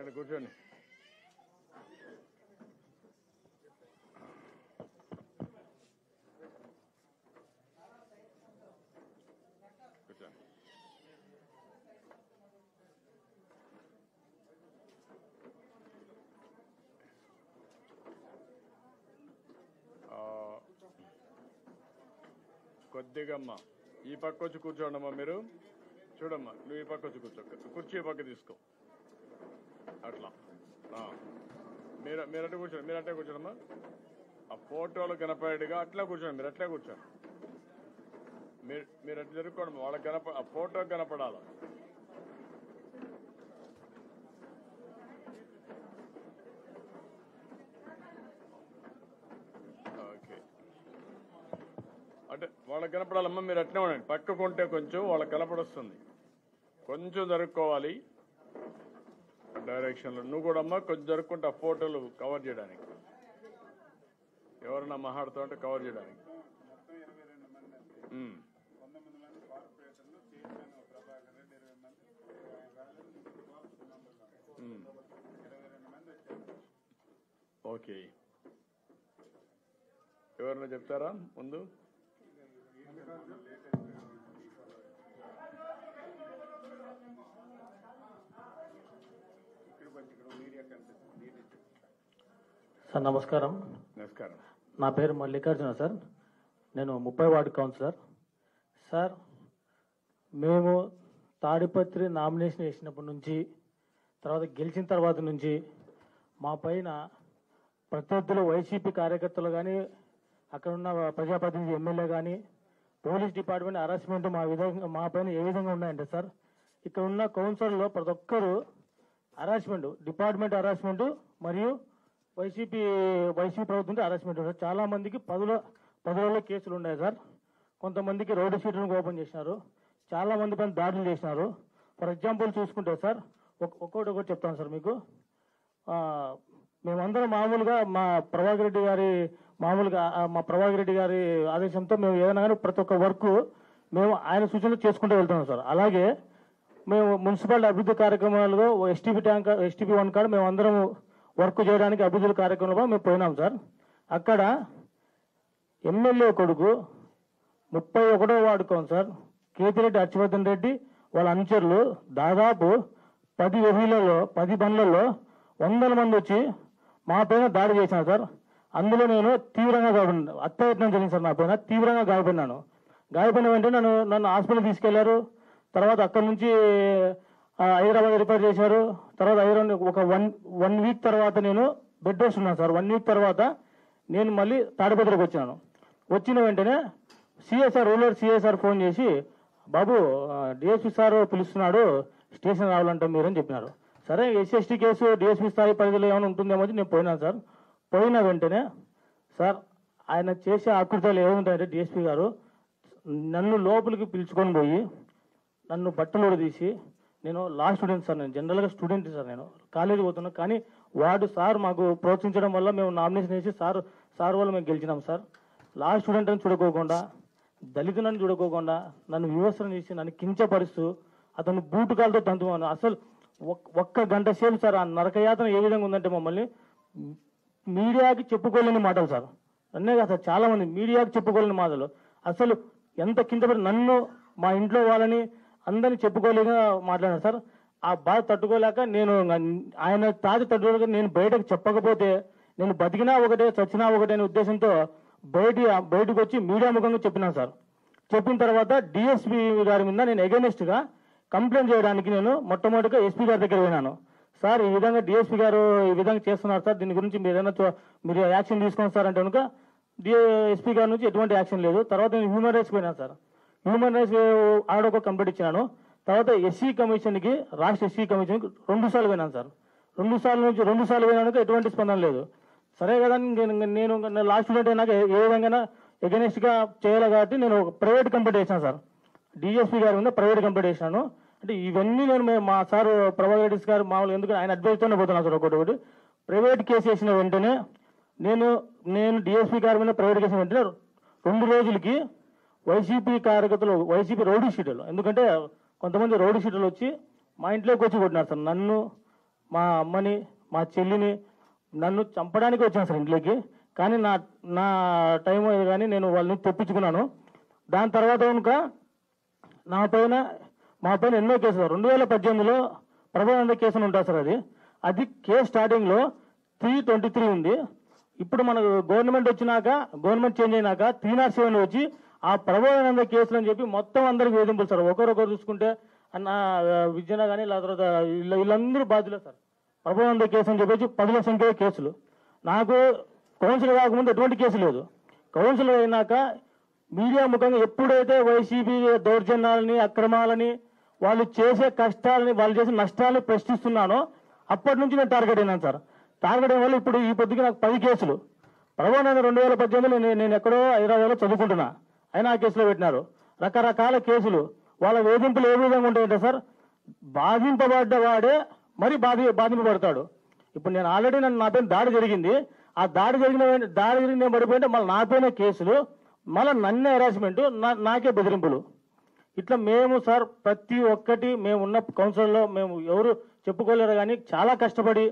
రండి కూర్చోండి. కూర్చోండి. కొద్దిగమ్మా ఈ పక్క వచ్చి కూర్చోండమ్మా. మీరు చూడమ్మా, నువ్వు ఈ పక్క వచ్చి కూర్చో. కుర్చీ ఈ పక్క తీసుకో. అట్లా మీరు అట్లా కూర్చోండి. మీరు అట్లా కూర్చోండమ్మా. ఆ ఫోటోలు కనపడేట్టుగా అట్లా కూర్చోండి. మీరు అట్లా కూర్చోండి. మీరు అట్లా జరుపుకోండి. వాళ్ళకి ఆ ఫోటో కనపడాలి. ఓకే, అంటే వాళ్ళకి కనపడాలమ్మా. మీరు అట్లే ఉండండి. పక్కకుంటే కొంచెం వాళ్ళకి కనపడొస్తుంది. కొంచెం జరుపుకోవాలి డైరెక్షన్లో. నువ్వు కూడా అమ్మా కొంచెం జరుపుకుంటే ఆ ఫోటోలు కవర్ చేయడానికి, ఎవరన్నా మాట్లాడుతూ ఉంటే కవర్ చేయడానికి. ఓకే, ఎవరన్నా చెప్తారా ముందు? సార్ నమస్కారం. నమస్కారం. నా పేరు మల్లికార్జున సార్. నేను 30 వార్డు కౌన్సిలర్ సార్. మేము తాడిపత్రి నామినేషన్ వేసినప్పటి నుంచి, తర్వాత గెలిచిన తర్వాత నుంచి మా పైన ప్రత్యర్థులు వైసీపీ కార్యకర్తలు కానీ, అక్కడ ఉన్న ప్రజాప్రతినిధి ఎమ్మెల్యే కానీ, పోలీస్ డిపార్ట్మెంట్ హరాస్మెంట్ మా పైన ఏ విధంగా ఉన్నాయంటే సార్, ఇక్కడ ఉన్న కౌన్సిలర్లో ప్రతి ఒక్కరు హరాస్మెంట్, డిపార్ట్మెంట్ హరాస్మెంట్ మరియు వైసీపీ ప్రభుత్వం హరాస్మెంట్ సార్. చాలా మందికి 10 రోజుల కేసులు ఉన్నాయి సార్. కొంతమందికి రోడ్డు షీట్లను ఓపెన్ చేసినారు. చాలా మంది పైన దాడులు చేసినారు. ఫర్ ఎగ్జాంపుల్ చూసుకుంటే సార్, ఒక్కొక్కటి చెప్తాను సార్ మీకు. మేమందరం మామూలుగా మా ప్రభాకర్ రెడ్డి గారి ఆదేశంతో మేము ఏదైనా కానీ ప్రతి ఒక్క వర్క్ మేము ఆయన సూచనలు చేసుకుంటూ వెళ్తున్నాం సార్. అలాగే మేము మున్సిపాలిటీ అభివృద్ధి కార్యక్రమాలు ఎస్టీపీ 1 కాడ మేము అందరం వర్క్ చేయడానికి అభివృద్ధి కార్యక్రమంలో మేము పోయినాం సార్. అక్కడ ఎమ్మెల్యే కొడుకు 31వ వార్డు కౌన్సిలర్ కేతిరెడ్డి హర్షవర్ధన్ రెడ్డి వాళ్ళ అనుచరులు దాదాపు 10 వెహికల్లో 10 బండ్లలో 100 మంది వచ్చి మా పైన దాడి చేశాను సార్. అందులో నేను తీవ్రంగా గాయపడినాను. అత్యయత్నం జరిగింది సార్. నా పైన తీవ్రంగా గాయపడినాను. గాయపడిన వెంటనే నన్ను హాస్పిటల్ తీసుకెళ్లారు. తర్వాత అక్కడి నుంచి హైదరాబాద్ రిఫర్ చేశారు. తర్వాత ఒక వన్ వీక్ తర్వాత నేను బెడ్ రెస్ట్ ఉన్నాను సార్. 1 వీక్ తర్వాత నేను మళ్ళీ తాడిపత్రికి వచ్చాను. వచ్చిన వెంటనే రూరల్ సిఎస్ఆర్ ఫోన్ చేసి, బాబు డిఎస్పీ సార్ పిలుస్తున్నాడు, స్టేషన్ రావాలంటే మీరని చెప్పినారు. సరే, ఎస్సీ కేసు డిఎస్పీ స్థాయి పరిధిలో ఏమైనా ఉంటుందేమో నేను పోయినాను సార్. పోయిన వెంటనే సార్ ఆయన చేసే ఆకృతాలు ఏముంటాయంటే, డిఎస్పీ గారు నన్ను లోపలికి పిలుచుకొని పోయి నన్ను బట్టలు తీసి, నేను లా స్టూడెంట్ సార్, నేను జనరల్గా స్టూడెంట్ సార్, నేను కాలేజీ పోతున్నా. కానీ వాడు సార్ మాకు ప్రోత్సహించడం వల్ల మేము నామినేషన్ వేసి సార్ వల్ల మేము గెలిచినాం సార్. లా స్టూడెంట్ అని చూడకోకుండా, దళితులని చూడకోకుండా నన్ను విమర్శనం చేసి నన్ను కించపరుస్తూ అతను బూటుకాలతో తంతుమాను. అసలు ఒక్క గంట సేపు సార్ ఆ నరకయాతన ఏ విధంగా ఉందంటే, మమ్మల్ని మీడియాకి చెప్పుకోలేని మాటలు సార్. అన్నే కాదు సార్, చాలా మంది మీడియాకి చెప్పుకోలేని మాటలు. అసలు ఎంత కిందపడి నన్ను, మా ఇంట్లో వాళ్ళని అందరినీ చెప్పుకోలేక మాట్లాడాను సార్. ఆ బాధ తట్టుకోలేక నేను ఆయన తట్టుకోలేక నేను బయటకు చెప్పకపోతే నేను బతికినా ఒకటే చచ్చినా ఒకటే అనే ఉద్దేశంతో బయటకు వచ్చి మీడియా ముఖంగా చెప్పినాను సార్. చెప్పిన తర్వాత డిఎస్పీ గారి మీద నేను ఎగెనిస్ట్గా కంప్లైంట్ చేయడానికి నేను మొట్టమొదటిగా ఎస్పీ గారి దగ్గర పోయినాను. సార్ ఈ విధంగా డిఎస్పీ గారు ఈ విధంగా చేస్తున్నారు సార్, దీని గురించి మీరు యాక్షన్ తీసుకోండి సార్ అంటే కనుక ఎస్పీ గారి నుంచి ఎటువంటి యాక్షన్ లేదు. తర్వాత నేను హ్యూమన్ రైట్స్ పోయినాను సార్. హ్యూమన్ రైట్స్ ఆడొక కంప్లైంట్ ఇచ్చినాను. తర్వాత ఎస్సీ కమిషన్కి, రాష్ట్ర ఎస్సీ కమిషన్కి 2 సార్లు పోయినాను సార్. 2 సార్లు పోయినాక ఎటువంటి స్పందన లేదు. సరే కదా, నేను లాస్ట్ స్టూడెంట్ అయినాక ఏ విధంగా ఎగెనిస్ట్గా చేయాలి కాబట్టి నేను ప్రైవేట్ కంప్లైంట్ చేశాను సార్. డిఎస్పీ గారి మీద ప్రైవేట్ కంప్లైంట్ చేశాను. అంటే ఇవన్నీ నేను మా సార్ ప్రభాకర్ రెడ్డి గారు మామూలు ఎందుకు ఆయన అడ్వైస్తోనే పోతున్నాను సార్. ఒకటి ప్రైవేట్ కేసు వేసిన వెంటనే నేను డిఎస్పీ గారి మీద ప్రైవేట్ కేసు వెంటనే 2 రోజులకి వైసీపీ కార్యకర్తలు, వైసీపీ రౌడీ షీటర్లు, ఎందుకంటే కొంతమంది రౌడీ షీటర్లు వచ్చి మా ఇంట్లోకి వచ్చి కొట్టినారు సార్. నన్ను, మా అమ్మని మా చెల్లిని నన్ను చంపడానికి వచ్చాను సార్ ఇంట్లోకి. కానీ నా నా టైం కానీ నేను వాళ్ళని తెప్పించుకున్నాను. దాని తర్వాత కనుక మా పైన ఎన్నో కేసులు 2018లో ప్రభావంద కేసులు ఉంటాయి సార్. అది కేసు స్టార్టింగ్లో 323 ఉంది. ఇప్పుడు మనకు గవర్నమెంట్ వచ్చినాక, గవర్నమెంట్ చేంజ్ అయినాక 307 వచ్చి ఆ ప్రభావానంద కేసులు అని చెప్పి మొత్తం అందరికి వేధింపులు సార్. ఒకరొకరు చూసుకుంటే అన్న విజయన కానీ తర్వాత వీళ్ళందరూ బాధ్యులే సార్. ప్రభావానంద కేసు అని చెప్పేసి 10,00,000 సంఖ్యలో కేసులు. నాకు కౌన్సిలర్ కాకముందు ఎటువంటి కేసు లేదు. కౌన్సిలర్ అయినాక మీడియా ముఖంగా ఎప్పుడైతే వైసీపీ దౌర్జన్యాలని, అక్రమాలని, వాళ్ళు చేసే కష్టాలని, వాళ్ళు చేసే నష్టాలని ప్రశ్నిస్తున్నానో అప్పటి నుంచి నేను టార్గెట్ అయినాను సార్. టార్గెట్ అయిన వల్ల ఇప్పుడు ఈ పొద్దుకి నాకు 10 కేసులు. ప్రభావానంద 2018లో నేను ఎక్కడో హైదరాబాద్లో చదువుకుంటున్నా, అయినా ఆ కేసులో పెట్టినారు. రకరకాల కేసులు. వాళ్ళ వేధింపులు ఏ విధంగా ఉంటాయంటే సార్, బాధింపబడ్డవాడే మరి బాధింపబడతాడు. ఇప్పుడు నేను ఆల్రెడీ నా పైన దాడి జరిగింది. ఆ దాడి జరిగిన నేను పడిపోయింటే మళ్ళీ నా పైన కేసులు, మళ్ళీ నన్నే హెరాస్మెంట్, నాకే బెదిరింపులు. ఇట్లా మేము సార్ ప్రతి ఒక్కటి మేము ఉన్న కౌన్సిల్లో మేము ఎవరు చెప్పుకోలేరు కానీ చాలా కష్టపడి,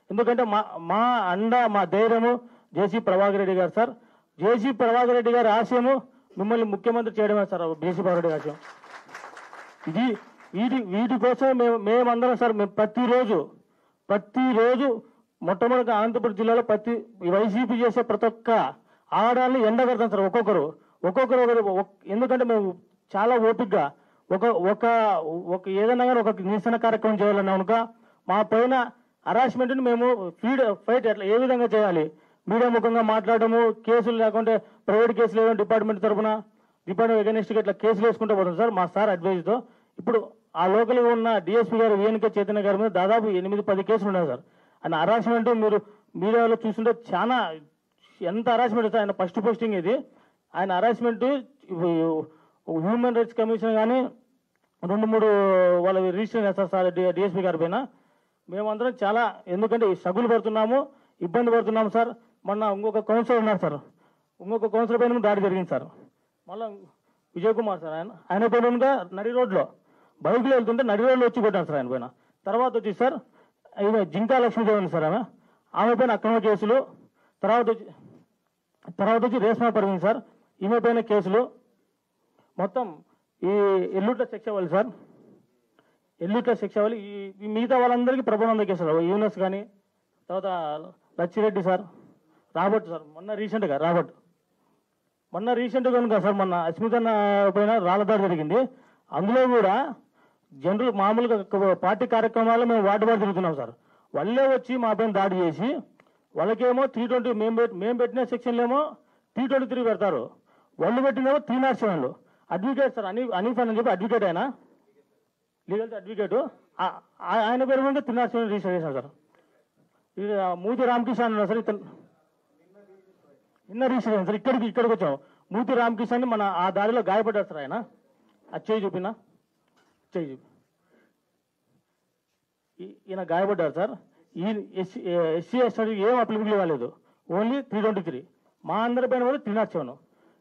ఎందుకంటే మా అండ మా ధైర్యము జేసీ ప్రభాకర్ రెడ్డి గారు సార్. జేసీ ప్రభాకర్ రెడ్డి గారి ఆశయము మిమ్మల్ని ముఖ్యమంత్రి చేయడమే సార్. జేసీ ప్రభాకర్ రెడ్డి ఆశయం ఇది. వీటి కోసం మేమందరం సార్ మేము ప్రతిరోజు మొట్టమొదటి అనంతపురం జిల్లాలో వైసీపీ చేసే ప్రతి ఒక్క ఆడాలని ఎండగడతాం సార్. ఒక్కొక్కరు ఎందుకంటే మేము చాలా ఓపికగా ఒక ఏదైనా కానీ ఒక నిరసన కార్యక్రమం చేయాలన్నా కనుక మా పైన హరాస్మెంట్ని మేము ఫైట్ ఎట్లా ఏ విధంగా చేయాలి, మీడియా ముఖంగా మాట్లాడము, కేసులు లేకుంటే ప్రైవేట్ కేసులు ఏదో డిపార్ట్మెంట్ తరఫున డిపార్ట్మెంట్ ఎగనెస్ట్గా ఇట్లా కేసులు వేసుకుంటూ పోతాం సార్ మా సార్ అడ్వైజ్తో. ఇప్పుడు ఆ లోకల్గా ఉన్న డిఎస్పీ గారు విఎన్కే చైతన్య గారి మీద దాదాపు 8-10 కేసులు ఉన్నాయి సార్. ఆయన హరాస్మెంట్ మీరు మీడియాలో చూస్తుంటే చాలా ఎంత హరాస్మెంట్ సార్. ఆయన ఫస్ట్ పోస్టింగ్ ఇది. ఆయన హరాస్మెంట్ హ్యూమన్ రైట్స్ కమిషన్ కానీ 2-3 వాళ్ళ రిజిస్టర్ చేస్తారు సార్ డిఎస్పీ గారి పైన. మేమందరం చాలా ఎందుకంటే సగులు పడుతున్నాము, ఇబ్బంది పడుతున్నాము సార్. మొన్న ఇంకొక కౌన్సిలర్ ఉన్నారు సార్, ఇంకొక కౌన్సిలర్ పైన దాడి జరిగింది సార్. మళ్ళీ విజయ్ కుమార్ సార్ ఆయన పైన నడి రోడ్లో బైక్లో వెళ్తుంటే నడి రోడ్లో వచ్చి కొట్టాను సార్ ఆయన పైన. తర్వాత వచ్చి సార్ ఈమె జింకా లక్ష్మీదేవి సార్ ఆమె పైన అక్రమ కేసులు. తర్వాత వచ్చి రేష్మా పర్వీన్ సార్, ఈమె పైన కేసులు. మొత్తం ఈ ఎల్లుట్ల శిక్ష వాళ్ళు సార్, ఎల్లుట్ల శిక్ష వాళ్ళు ఈ మిగతా వాళ్ళందరికీ ప్రభావం కేసులు. యూనస్ కానీ తర్వాత లచ్చిరెడ్డి సార్, రాబర్ట్ సార్ మొన్న రీసెంట్గా కనుక సార్ మొన్న అస్మితన్న పైన రాళ్ళదాడి జరిగింది. అందులో కూడా జనరల్ మామూలుగా పార్టీ కార్యక్రమాల్లో మేము వార్డు తిరుగుతున్నాం సార్. వాళ్ళే వచ్చి మా పైన దాడి చేసి వాళ్ళకేమో 320 మేము పెట్టిన సెక్షన్లు ఏమో 323 పెడతారు, వాళ్ళు పెట్టినేమో 307. అడ్వకేట్ సార్ అనీఫ్ అని చెప్పి అడ్వకేట్ ఆయన లీగల్ అడ్వకేటు, ఆయన పేరు మీద 307 రిజిస్టర్ చేశారు సార్. ఇది మూతి రామకృష్ణ అన్నారు సార్. నిన్న రిజిస్టర్ చేశాను సార్. ఇక్కడికి వచ్చాం. మూతి రామకృష్ణ మన ఆ దాడిలో గాయపడ్డారు సార్. ఆయన అది చేయి చూపినా ఈయన గాయపడ్డారు సార్. ఈ ఎస్సీ ఎస్టీ ఏం అప్లికబుల్ కాలేదు, ఓన్లీ 323. మా అందరి పైన కూడా 307.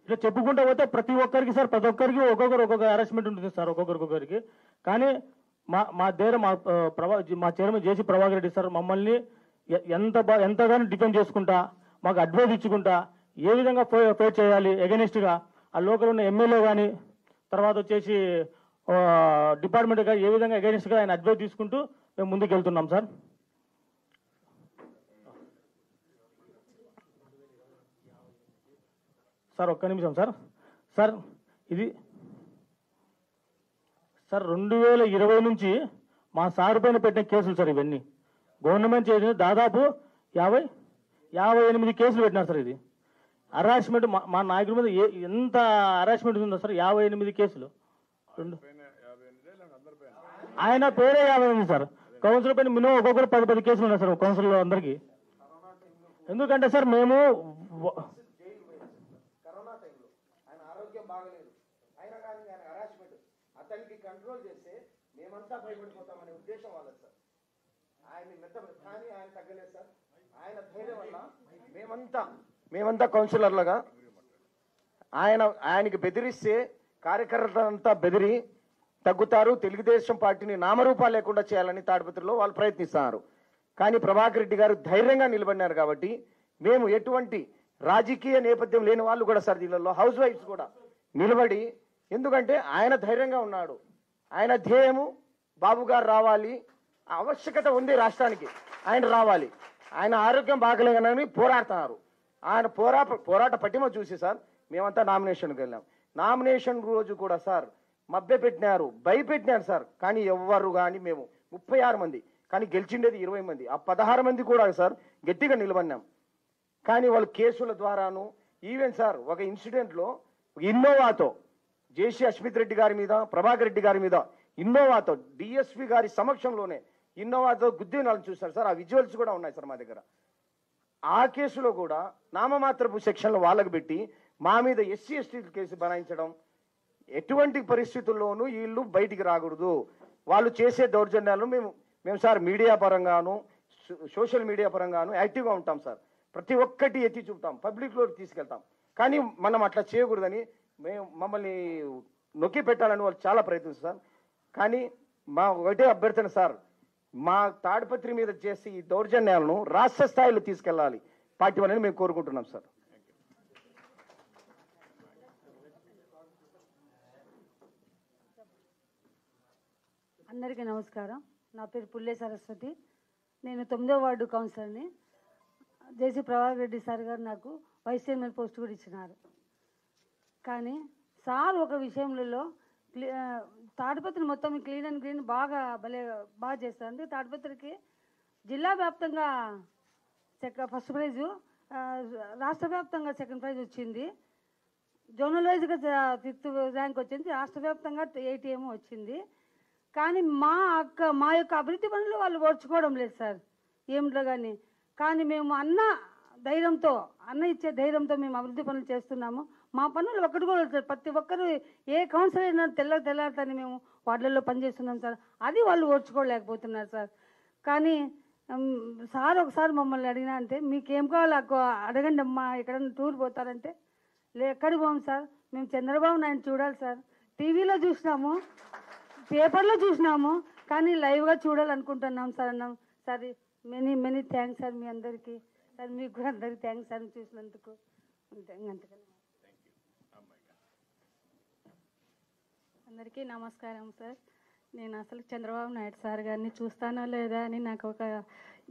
ఇట్లా చెప్పుకుంటూ పోతే ప్రతి ఒక్కరికి సార్, ప్రతి ఒక్కరికి ఒక్కొక్క హరాస్మెంట్ ఉంటుంది సార్, ఒక్కొక్కరికి. కానీ మా దగ్గర మా చైర్మన్ జేసీ ప్రభాకర్ రెడ్డి సార్ మమ్మల్ని ఎంతగానో డిఫెండ్ చేసుకుంటా, మాకు అడ్వైజ్ ఇచ్చుకుంటా ఏ విధంగా ఫైట్ చేయాలి ఎగెనిస్ట్గా ఆ లోకల్ ఉన్న ఎమ్మెల్యే కానీ తర్వాత వచ్చేసి డిపార్ట్మెంట్ కానీ ఏ విధంగా ఎగెనిస్ట్గా ఆయన అడ్వైజ్ తీసుకుంటూ మేము ముందుకు వెళ్తున్నాం సార్. సార్ ఒక్క నిమిషం సార్ ఇది సార్ 2020 నుంచి మా సార్ పైన పెట్టిన కేసులు సార్. ఇవన్నీ గవర్నమెంట్ చేసిన దాదాపు 58 కేసులు పెట్టినారు సార్. ఇది హరాస్మెంట్ మా నాయకుడి మీద ఎంత హరాస్మెంట్ ఉందో సార్. 58 కేసులు. ఆయన పేరే 58 సార్. కౌన్సిలర్ పైన మినిమం ఒక్కొక్కరు 10 కేసులు ఉన్నాయి సార్ కౌన్సిలర్ అందరికీ. ఎందుకంటే సార్ మేము అతనికి కంట్రోల్ చేస్తే మేమంతా భయపడిపోతామనే ఉద్దేశం వాళ్ళది సార్. కానీ ఆయన తగ్గలేదు సార్. ఆయన ధైర్యం వల్ల మేమంతా కౌన్సిలర్లుగా ఆయనకి బెదిరిస్తే కార్యకర్తలంతా బెదిరి తగ్గుతారు, తెలుగుదేశం పార్టీని నామరూపాలు లేకుండా చేయాలని తాడిపత్రిలో వాళ్ళు ప్రయత్నిస్తున్నారు. కానీ ప్రభాకర్ రెడ్డి గారు ధైర్యంగా నిలబడినారు కాబట్టి మేము ఎటువంటి రాజకీయ నేపథ్యం లేని వాళ్ళు కూడా సార్ దీనిలో హౌస్ వైఫ్స్ కూడా నిలబడి, ఎందుకంటే ఆయన ధైర్యంగా ఉన్నాడు. ఆయన ధ్యేయము బాబు గారు రావాలి, ఆవశ్యకత ఉంది రాష్ట్రానికి, ఆయన రావాలి. ఆయన ఆరోగ్యం బాగలేదని పోరాడుతున్నారు. ఆయన పోరాట పటిమ చూసి సార్ మేమంతా నామినేషన్కి వెళ్ళాం. నామినేషన్ రోజు కూడా సార్ మభ్యపెట్టినారు, భయపెట్టినారు సార్. కానీ ఎవ్వరు కానీ మేము 36 మంది, కానీ గెలిచిండేది 20 మంది. ఆ 16 మంది కూడా సార్ గట్టిగా నిలబడినాం. కానీ వాళ్ళు కేసుల ద్వారాను, ఈవెన్ సార్ ఒక ఇన్సిడెంట్లో ఇన్నోవాతో జేసీ అశ్మిత్ రెడ్డి గారి మీద, ప్రభాకర్ రెడ్డి గారి మీద ఇన్నోవాతో డిఎస్పీ గారి సమక్షంలోనే ఇన్నోవాతో గుద్దినాలను చూశారు సార్. ఆ విజువల్స్ కూడా ఉన్నాయి సార్ మా దగ్గర. ఆ కేసులో కూడా నామమాత్రపు సెక్షన్లు వాళ్ళకు పెట్టి మా మీద ఎస్సీ ఎస్టీ కేసు బనాయించడం, ఎటువంటి పరిస్థితుల్లోనూ వీళ్ళు బయటికి రాకూడదు. వాళ్ళు చేసే దౌర్జన్యాలను మేము సార్ మీడియా పరంగాను, సోషల్ మీడియా పరంగాను యాక్టివ్గా ఉంటాం సార్. ప్రతి ఒక్కటి ఎత్తి చూపుతాం, పబ్లిక్లోకి తీసుకెళ్తాం. కానీ మనం అట్లా చేయకూడదని మమ్మల్ని నొక్కి పెట్టాలని వాళ్ళు చాలా ప్రయత్నిస్తారు. కానీ మా ఒకటే అభ్యర్థన సార్, మా తాడిపత్రి మీద చేసి ఈ దౌర్జన్యాలను రాష్ట్ర స్థాయిలో తీసుకెళ్ళాలి పార్టీ వాళ్ళని మేము కోరుకుంటున్నాం సార్. అందరికీ నమస్కారం. నా పేరు పుల్లే సరస్వతి. నేను 9వ వార్డు కౌన్సిలర్ని. జేసీ ప్రభాకర్ రెడ్డి సార్ గారు నాకు వైస్ చైర్మన్ పోస్ట్ కూడా ఇచ్చినారు. కానీ సార్ ఒక విషయంలో తాడిపత్రి మొత్తం క్లీన్ అండ్ గ్రీన్ బాగా చేస్తారు. అందుకే తాడిపత్రికి జిల్లా వ్యాప్తంగా ఫస్ట్ ప్రైజు, రాష్ట్ర వ్యాప్తంగా సెకండ్ ప్రైజ్ వచ్చింది. జోనల్ వైజ్గా 5th ర్యాంక్ వచ్చింది. రాష్ట్ర వ్యాప్తంగా 80 ఏమో వచ్చింది. కానీ మా యొక్క అభివృద్ధి పనులు వాళ్ళు ఓర్చుకోవడం లేదు సార్ ఏమిట్లో కానీ మేము అన్న ఇచ్చే ధైర్యంతో మేము అభివృద్ధి పనులు చేస్తున్నాము. మా పనులు ఒక్కటి కూడా సార్, ప్రతి ఒక్కరు ఏ కౌన్సిలర్ అయినా తెల్లారితని మేము వార్డులలో పనిచేస్తున్నాం సార్. అది వాళ్ళు ఓర్చుకోలేకపోతున్నారు సార్. కానీ సార్ ఒకసారి మమ్మల్ని అడిగినా అంటే మీకేం కావాలో అడగండి అమ్మా, ఎక్కడన్నా టూర్ పోతారంటే ఎక్కడికి పోము సార్, మేము చంద్రబాబు నాయుడు చూడాలి సార్. టీవీలో చూసినాము, పేపర్లో చూసినాము, కానీ లైవ్గా చూడాలనుకుంటున్నాం సార్ అన్నాం. సార్ మెనీ థ్యాంక్స్ సార్ మీ అందరికీ. సార్ మీకు కూడా అందరికీ థ్యాంక్స్ సార్ చూసినందుకు. అంతకన్నా అందరికీ నమస్కారం సార్. నేను అసలు చంద్రబాబు నాయుడు సార్ గారిని చూస్తానో లేదా అని నాకు ఒక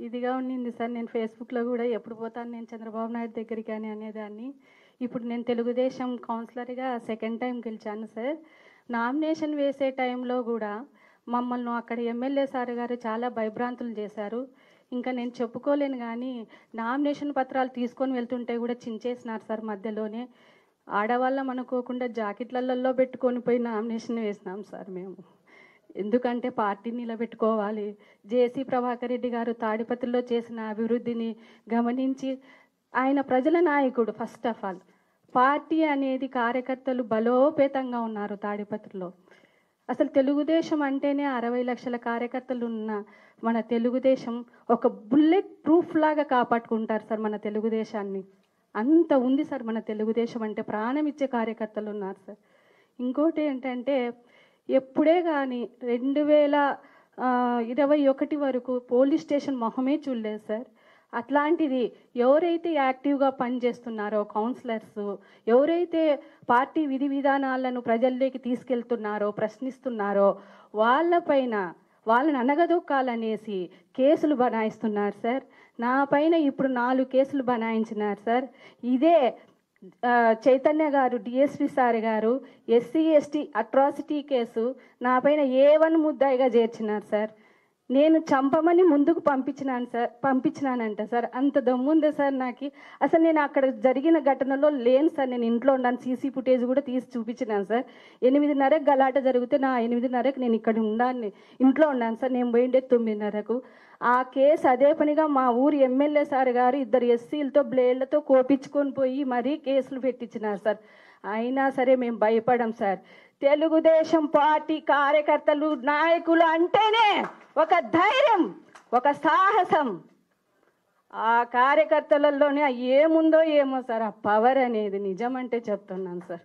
ఇదిగా ఉండింది సార్. నేను ఫేస్బుక్లో కూడా ఎప్పుడు పోతాను నేను చంద్రబాబు నాయుడు దగ్గరికి అని అనేదాన్ని. ఇప్పుడు నేను తెలుగుదేశం కౌన్సిలర్గా 2nd టైం గెలిచాను సార్. నామినేషన్ వేసే టైంలో కూడా మమ్మల్ని అక్కడ ఎమ్మెల్యే సార్ గారు చాలా భయభ్రాంతులు చేశారు. ఇంకా నేను చెప్పుకోలేను, కానీ నామినేషన్ పత్రాలు తీసుకొని వెళ్తుంటే కూడా చించేసినారు సార్. మధ్యలోనే ఆడవాళ్ళం అనుకోకుండా జాకెట్లలో పెట్టుకొని పోయి నామినేషన్ వేసినాం సార్ మేము. ఎందుకంటే పార్టీని నిలబెట్టుకోవాలి. జేసీ ప్రభాకర్ రెడ్డి గారు తాడిపత్రిలో చేసిన అభివృద్ధిని గమనించి ఆయన ప్రజల నాయకుడు. ఫస్ట్ ఆఫ్ ఆల్ పార్టీ అనేది కార్యకర్తలు బలోపేతంగా ఉన్నారు తాడిపత్రిలో. అసలు తెలుగుదేశం అంటేనే 60 లక్షల కార్యకర్తలు ఉన్న మన తెలుగుదేశం ఒక బుల్లెట్ ప్రూఫ్ లాగా కాపాడుకుంటారు సార్ మన తెలుగుదేశాన్ని. అంత ఉంది సార్ మన తెలుగుదేశం అంటే, ప్రాణం ఇచ్చే కార్యకర్తలు ఉన్నారు సార్. ఇంకోటి ఏంటంటే ఎప్పుడే కానీ 2021 వరకు పోలీస్ స్టేషన్ మొహమే చూడలేదు సార్. అట్లాంటిది ఎవరైతే యాక్టివ్గా పనిచేస్తున్నారో కౌన్సిలర్స్, ఎవరైతే పార్టీ విధి విధానాలను ప్రజల్లోకి తీసుకెళ్తున్నారో, ప్రశ్నిస్తున్నారో వాళ్ళని అనగదొక్కాలనేసి కేసులు బనాయిస్తున్నారు సార్. నా పైన ఇప్పుడు 4 కేసులు బనాయించినారు సార్. ఇదే చైతన్య గారు, డిఎస్పి సార్ గారు ఎస్సీ ఎస్టీ అట్రాసిటీ కేసు నా పైన A1 ముద్దాయిగా చేర్చినారు సార్. నేను చంపమని ముందుకు పంపించినానంట సార్. అంత దమ్ముందే సార్ నాకు. అసలు నేను అక్కడ జరిగిన ఘటనలో లేను సార్, నేను ఇంట్లో ఉన్నాను. సీసీ ఫుటేజ్ కూడా తీసి చూపించినాను సార్. 8:30కి గలాట జరిగితే నా 8:30కి నేను ఇక్కడ ఇంట్లో ఉన్నాను సార్. నేను పోయిండే 9:30కు. ఆ కేసు అదే పనిగా మా ఊరు ఎమ్మెల్యే సార్ గారు 2 ఎస్సీలతో బ్లేడ్లతో కోపించుకొని పోయి మరీ కేసులు పెట్టించినారు సార్. అయినా సరే మేము భయపడం సార్. తెలుగుదేశం పార్టీ కార్యకర్తలు, నాయకులు అంటేనే ఒక ధైర్యం, ఒక సాహసం. ఆ కార్యకర్తలలోనే ఏముందో ఏమో సార్, ఆ పవర్ అనేది నిజమంటే చెప్తున్నాను సార్.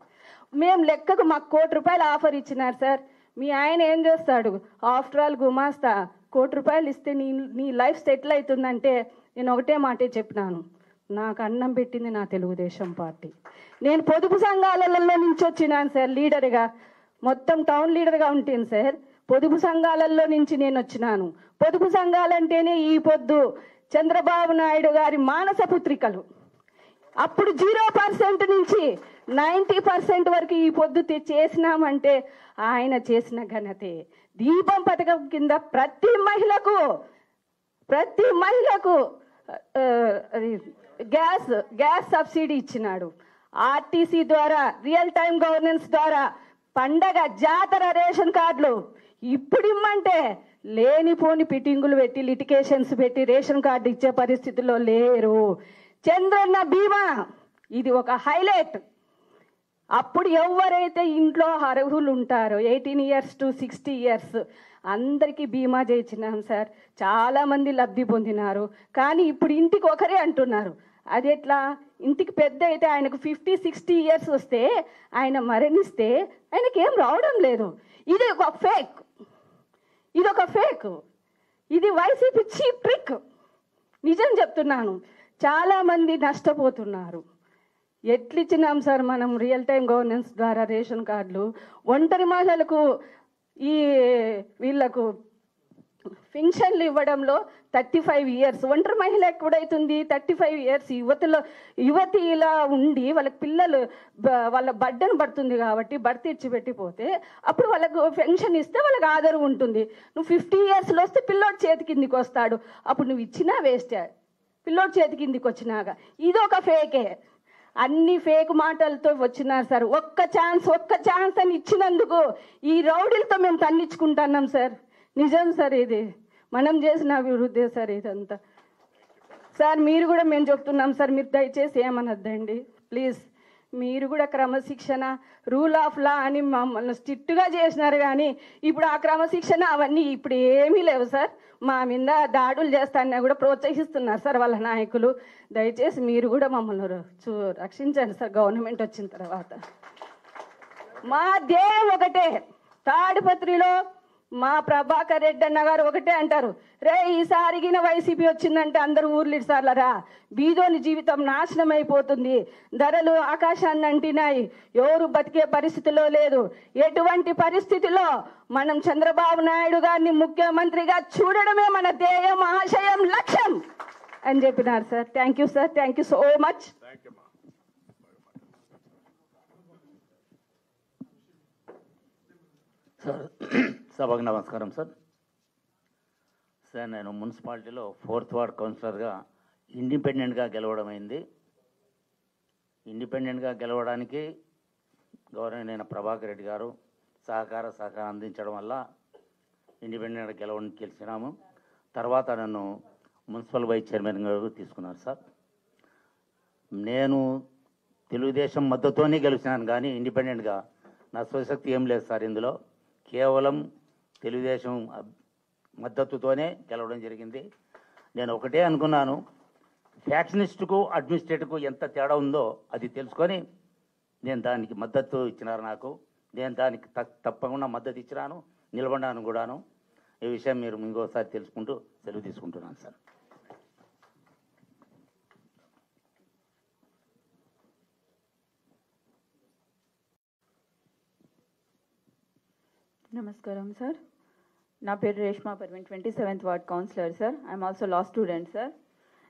మేము లెక్కకు మాకు ₹1 కోటి ఆఫర్ ఇచ్చినారు సార్. మీ ఆయన ఏం చేస్తాడు? ఆఫ్టర్ ఆల్ గుమాస్తా, ₹1,00,00,000 ఇస్తే నీ లైఫ్ సెటిల్ అవుతుందంటే నేను ఒకటే మాటే చెప్పినాను, నాకు అన్నం పెట్టింది నా తెలుగుదేశం పార్టీ. నేను పొదుపు సంఘాలలో నుంచి వచ్చినాను సార్, లీడర్గా, మొత్తం టౌన్ లీడర్గా ఉంటాను సార్. పొదుపు సంఘాలలో నుంచి నేను వచ్చినాను. పొదుపు సంఘాలంటేనే ఈ పొద్దు చంద్రబాబు నాయుడు గారి మానస పుత్రికలు. అప్పుడు 0% నుంచి 90% వరకు ఈ పొద్దు చేసినామంటే ఆయన చేసిన ఘనతే. దీపం పథకం కింద ప్రతి మహిళకు గ్యాస్ సబ్సిడీ ఇచ్చినాడు. ఆర్టీసీ ద్వారా, రియల్ టైం గవర్నెన్స్ ద్వారా పండగ జాతర రేషన్ కార్డులు ఇప్పుడు ఇమ్మంటే లేనిపోని పిటింగులు పెట్టి లిటికేషన్స్ పెట్టి రేషన్ కార్డు ఇచ్చే పరిస్థితిలో లేరు. చంద్రన్న బీమా ఇది ఒక హైలైట్. అప్పుడు ఎవరైతే ఇంట్లో అర్హులు ఉంటారో 18 years to 60 years అందరికీ బీమా చేయించినాం సార్. చాలామంది లబ్ధి పొందినారు. కానీ ఇప్పుడు ఇంటికి ఒకరే అంటున్నారు. అది ఎట్లా? ఇంటికి పెద్ద అయితే ఆయనకు 50-60 years వస్తే ఆయన మరణిస్తే ఆయనకి ఏం రావడం లేదు. ఇది ఒక ఫేక్. ఇది వైసీపీ చీప్ ట్రిక్. నిజం చెప్తున్నాను, చాలామంది నష్టపోతున్నారు. ఎట్లిచ్చినాం సార్ మనం రియల్ టైం గవర్నెన్స్ ద్వారా రేషన్ కార్డులు? ఒంటరి మహిళలకు వీళ్ళకు పెన్షన్లు ఇవ్వడంలో 35 years. ఒంటరి మహిళ ఎప్పుడైతుంది? 35 years. యువతి ఇలా ఉండి వాళ్ళకి పిల్లలు వాళ్ళ బడ్డను పడుతుంది కాబట్టి భర్త ఇచ్చిపెట్టిపోతే అప్పుడు వాళ్ళకు పెన్షన్ ఇస్తే వాళ్ళకి ఆధారం ఉంటుంది. నువ్వు 50 yearsలో వస్తే పిల్లోడు చేతి కిందికి వస్తాడు. అప్పుడు నువ్వు ఇచ్చినా వేస్టే, పిల్లోడు చేతి కిందికి వచ్చినాక. ఇది ఒక ఫేకే. అన్ని ఫేక్ మాటలతో వచ్చినారు సార్. ఒక్క ఛాన్స్ అని ఇచ్చినందుకు ఈ రౌడీలతో మేము తన్నించుకుంటున్నాం సార్. నిజం సార్, ఇది మనం చేసిన అభివృద్ధి సార్ ఇదంతా. సార్ మీరు కూడా మేము చెప్తున్నాం సార్, మీరు దయచేసి ఏమనొద్దండి ప్లీజ్. మీరు కూడా క్రమశిక్షణ, రూల్ ఆఫ్ లా అని మమ్మల్ని స్ట్రిక్ట్గా చేసినారు. కానీ ఇప్పుడు ఆ క్రమశిక్షణ అవన్నీ ఇప్పుడు ఏమీ లేవు సార్. మా మీద దాడులు చేస్తానని కూడా ప్రోత్సహిస్తున్నారు సార్ వాళ్ళ నాయకులు. దయచేసి మీరు కూడా మమ్మల్ని రక్షించండి సార్ గవర్నమెంట్ వచ్చిన తర్వాత. మా ధ్యేయం ఒకటే. తాడిపత్రిలో మా ప్రభాకర్ రెడ్డి అన్న గారు ఒకటే అంటారు, రే ఈసారిగిన వైసీపీ వచ్చిందంటే అందరూ ఊర్లు సార్లరా, బీదోని జీవితం నాశనం అయిపోతుంది, ధరలు ఆకాశాన్ని అంటినాయి, ఎవరు బతికే పరిస్థితిలో లేదు. ఎటువంటి పరిస్థితిలో మనం చంద్రబాబు నాయుడు గారిని ముఖ్యమంత్రిగా చూడడమే మన ధ్యేయం, ఆశయం, లక్ష్యం అని చెప్పినారు sir. Thank you sir, thank you so much. Sir సభకు నమస్కారం సార్. నేను మున్సిపాలిటీలో 4th వార్డ్ కౌన్సిలర్గా ఇండిపెండెంట్గా గెలవడం అయింది. ఇండిపెండెంట్గా గెలవడానికి గౌరవనీయ ప్రభాకర్ రెడ్డి గారు సహకారం అందించడం వల్ల ఇండిపెండెంట్గా గెలిచినాము. తర్వాత నన్ను మున్సిపల్ వైస్ చైర్మన్గా తీసుకున్నారు సార్. నేను తెలుగుదేశం మద్దతుతోనే గెలిచినాను కానీ ఇండిపెండెంట్గా నా స్వశక్తి ఏం లేదు సార్. ఇందులో కేవలం తెలుగుదేశం మద్దతుతోనే గెలవడం జరిగింది. నేను ఒకటే అనుకున్నాను, ఫ్యాక్షనిస్టుకు అడ్మినిస్ట్రేటివ్కు ఎంత తేడా ఉందో అది తెలుసుకొని నేను దానికి మద్దతు ఇచ్చినారు నాకు. నేను దానికి తప్పకుండా మద్దతు ఇచ్చినాను, నిలబడ్డాను కూడాను. ఈ విషయం మీరు ఇంకోసారి తెలుసుకుంటూ సెలవు తీసుకుంటున్నాను సార్. నమస్కారం సార్. నా పేరు Reshma Parveen, 27th ward councillor sir. I'm also law student sir.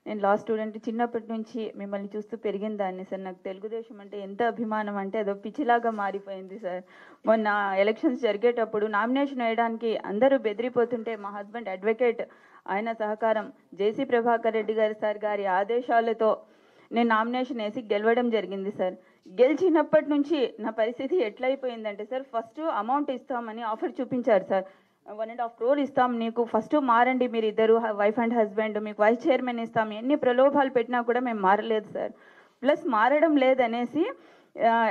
నేను లా స్టూడెంట్ చిన్నప్పటి నుంచి మిమ్మల్ని చూస్తూ పెరిగిన దాన్ని సార్. నాకు తెలుగుదేశం అంటే ఎంత అభిమానం అంటే అదో పిచ్చిలాగా మారిపోయింది సార్. మొన్న ఎలక్షన్స్ జరిగేటప్పుడు నామినేషన్ వేయడానికి అందరూ బెదిరిపోతుంటే మా హస్బెండ్ అడ్వకేట్, ఆయన సహకారం, జేసీ ప్రభాకర్ రెడ్డి గారి ఆదేశాలతో నేను నామినేషన్ వేసి గెలవడం జరిగింది సార్. గెలిచినప్పటి నుంచి నా పరిస్థితి ఎట్లయిపోయిందంటే సార్, ఫస్ట్ అమౌంట్ ఇస్తామని ఆఫర్ చూపించారు సార్. 1.5 crore ఇస్తాం నీకు, ఫస్ట్ మారండి మీరు ఇద్దరు వైఫ్ అండ్ హస్బెండ్, మీకు వైస్ చైర్మన్ ఇస్తాం, ఎన్ని ప్రలోభాలు పెట్టినా కూడా మేము మారలేదు సార్. ప్లస్ మారడం లేదనేసి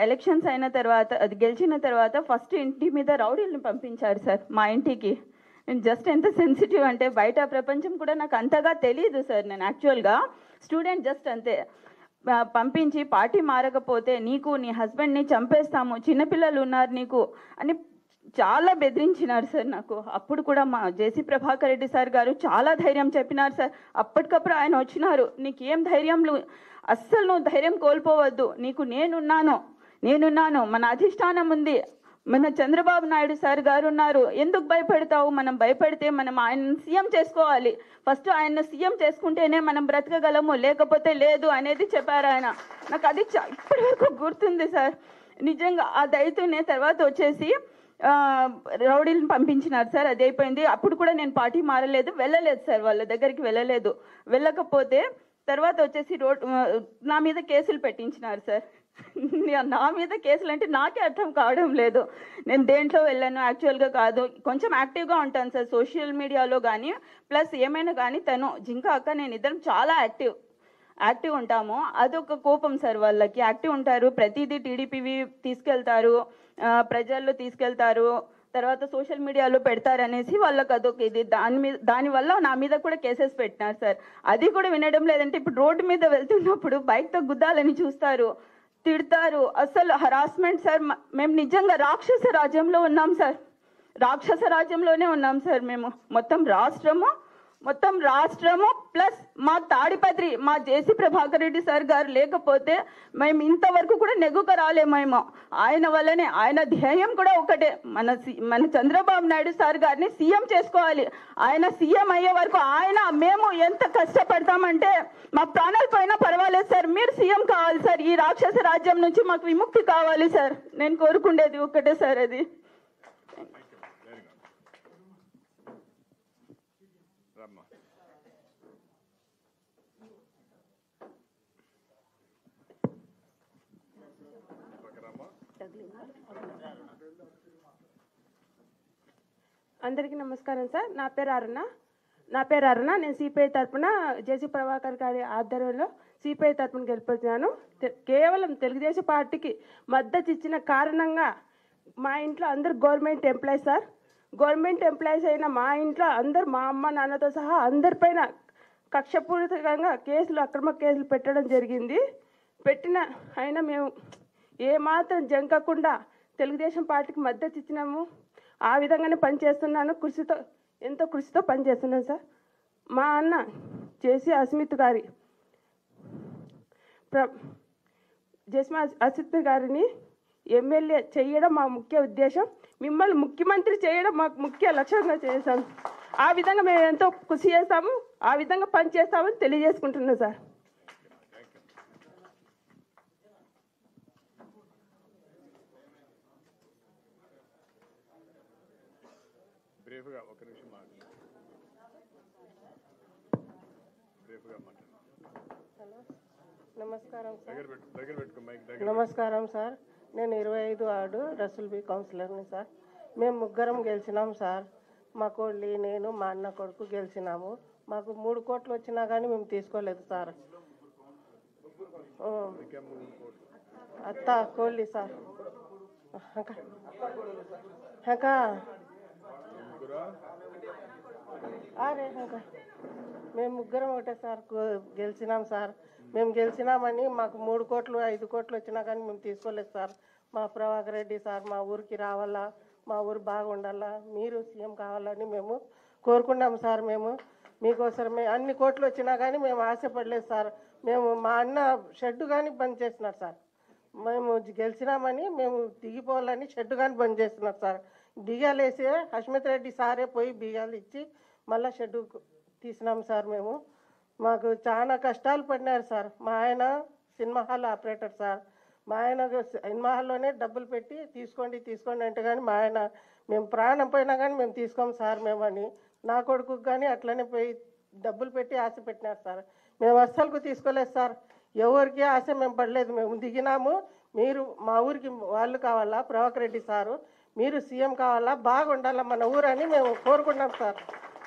ఎలక్షన్స్ అయిన తర్వాత, అది గెలిచిన తర్వాత ఫస్ట్ ఇంటి మీద రౌడీలను పంపించారు సార్ మా ఇంటికి. నేను జస్ట్ ఎంత సెన్సిటివ్ అంటే బయట ప్రపంచం కూడా నాకు అంతగా తెలియదు సార్. నేను యాక్చువల్గా స్టూడెంట్ జస్ట్ అంతే. పంపించి పార్టీ మారకపోతే నీకు నీ హస్బెండ్ని చంపేస్తాము, చిన్నపిల్లలు ఉన్నారు నీకు అని చాలా బెదిరించినారు సార్ నాకు. అప్పుడు కూడా మా జేసీ ప్రభాకర్ రెడ్డి సార్ గారు చాలా ధైర్యం చెప్పినారు సార్. అప్పటికప్పుడు ఆయన వచ్చినారు, నీకేం ధైర్యంలు, అస్సలు నువ్వు ధైర్యం కోల్పోవద్దు, నీకు నేనున్నాను, మన అధిష్టానం ఉంది, మన చంద్రబాబు నాయుడు సార్ గారు ఉన్నారు, ఎందుకు భయపడతావు, మనం భయపడితే మనం ఆయన సీఎం చేసుకోవాలి, ఫస్ట్ ఆయన సీఎం చేసుకుంటేనే మనం బ్రతకగలము, లేకపోతే లేదు అనేది చెప్పారు ఆయన. నాకు అది ఇప్పటి వరకు గుర్తుంది సార్. నిజంగా ఆ దయతోనే తర్వాత వచ్చేసి రౌడీలను పంపించినారు సార్. అది అయిపోయింది. అప్పుడు కూడా నేను పార్టీ మారలేదు, వెళ్ళలేదు సార్, వాళ్ళ దగ్గరికి వెళ్ళలేదు. వెళ్ళకపోతే తర్వాత వచ్చేసి నా మీద కేసులు పెట్టించినారు సార్. నా మీద కేసులు అంటే నాకే అర్థం కావడం లేదు. నేను దేంట్లో వెళ్ళాను, యాక్చువల్గా కాదు, కొంచెం యాక్టివ్గా ఉంటాను సార్ సోషల్ మీడియాలో కానీ, ప్లస్ ఏమైనా కానీ తను జింకా అక్క నేను ఇద్దరం చాలా యాక్టివ్ ఉంటాము. అదొక కోపం సార్ వాళ్ళకి. యాక్టివ్ ఉంటారు, ప్రతిదీ టీడీపీవి తీసుకెళ్తారు, ప్రజల్లో తీసుకెళ్తారు, తర్వాత సోషల్ మీడియాలో పెడతారనేసి వాళ్ళకి అదొక ఇది. దానివల్ల నా మీద కూడా కేసెస్ పెట్టినారు సార్. అది కూడా వినడం లేదంటే ఇప్పుడు రోడ్డు మీద వెళ్తున్నప్పుడు బైక్తో గుద్దాలని చూస్తారు, తిడతారు, అసలు హరాస్మెంట్ సార్. మేము నిజంగా రాక్షస రాజ్యంలో ఉన్నాం సార్, రాక్షస రాజ్యంలోనే ఉన్నాం సార్ మేము. మొత్తం రాష్ట్రము ప్లస్ మా తాడిపత్రి, మా జేసీ ప్రభాకర్ రెడ్డి సార్ గారు లేకపోతే మేము ఇంతవరకు కూడా నెగ్గుక రాలేమేమో. ఆయన వల్లనే, ఆయన ధ్యేయం కూడా ఒకటే, మన చంద్రబాబు నాయుడు సార్ గారిని సీఎం చేసుకోవాలి. ఆయన సీఎం అయ్యే వరకు మేము ఎంత కష్టపడతామంటే మా ప్రాణాలు పోయినా పర్వాలేదు సార్, మీరు సీఎం కావాలి సార్, ఈ రాక్షస రాజ్యం నుంచి మాకు విముక్తి కావాలి సార్. నేను కోరుకుండేది ఒకటే సార్ అది. అందరికీ నమస్కారం సార్. నా పేరు అరుణ. నేను సిపిఐ తరఫున జేసీ ప్రభాకర్ గారి ఆధ్వర్యంలో సిపిఐ తరఫున గెలిపొచ్చాను. కేవలం తెలుగుదేశం పార్టీకి మద్దతు ఇచ్చిన కారణంగా మా ఇంట్లో అందరు government employees sir. Government employees అయిన మా ఇంట్లో అందరు, మా అమ్మ నాన్నతో సహా అందరిపైన కక్షపూరితంగా అక్రమ కేసులు పెట్టడం జరిగింది. అయినా మేము ఏమాత్రం జంకకుండా తెలుగుదేశం పార్టీకి మద్దతు ఇచ్చినాము. ఆ విధంగానే పనిచేస్తున్నాను, ఎంతో కృషితో పనిచేస్తున్నాను సార్. మా అన్న జేసీ అస్మిత్ గారిని ఎమ్మెల్యే చేయడం మా ముఖ్య ఉద్దేశం. మిమ్మల్ని ముఖ్యమంత్రి చేయడం మాకు ముఖ్య లక్ష్యంగా చేశాం. ఆ విధంగా మేము ఎంతో కృషి చేస్తాము, ఆ విధంగా పనిచేస్తామని తెలియజేసుకుంటున్నాం సార్. నమస్కారం సార్. నేను 25 వార్డు రసూల్ బి కౌన్సిలర్ని సార్. మేము ముగ్గురం గెలిచినాము సార్. మా కోళ్ళి, నేను, మా అన్న కొడుకు గెలిచినాము. మాకు 3 కోట్లు వచ్చినా కానీ మేము తీసుకోలేదు సార్. అత్త కోళ్ళి సార్. మేము ముగ్గురం ఒకటే సార్ గెలిచినాం సార్. మేము గెలిచినామని మాకు 3 కోట్లు 5 కోట్లు వచ్చినా కానీ మేము తీసుకోలేదు సార్. మా ప్రభాకర్ రెడ్డి సార్ మా ఊరికి రావాలా, మా ఊరు బాగుండాలా, మీరు సీఎం కావాలని మేము కోరుకున్నాము సార్. మేము మీకోసమే అన్ని కోట్లు వచ్చినా కానీ మేము ఆశపడలేదు సార్. మా అన్న షెడ్ కానీ బంద్ చేస్తున్నారు సార్. మేము గెలిచినామని మేము దిగిపోవాలని షెడ్ కానీ బంద్ చేస్తున్నారు సార్. బిగాలు వేసి హస్మిత్ రెడ్డి సారే పోయి బిగాలు ఇచ్చి మళ్ళీ షెడ్ తీసినాం సార్. మాకు చాలా కష్టాలు పడినారు సార్. మా ఆయన సినిమా హాల్ ఆపరేటర్ సార్. మా ఆయన సినిమా హాల్లోనే డబ్బులు పెట్టి తీసుకోండి అంటే కానీ మా ఆయన మేము ప్రాణం పోయినా కానీ మేము తీసుకోము సార్ అని నా కొడుకు కానీ అట్లనే పోయి డబ్బులు పెట్టి ఆశ పెట్టినారు సార్. మేము అస్సలకు తీసుకోలేదు సార్. ఎవరికి ఆశ మేము పడలేదు. మేము దిగినాము, మీరు మా ఊరికి వాళ్ళు కావాలా, ప్రభాకర్ రెడ్డి సారు మీరు సీఎం కావాలా, బాగుండాలా మన ఊరు అని మేము కోరుకున్నాం సార్.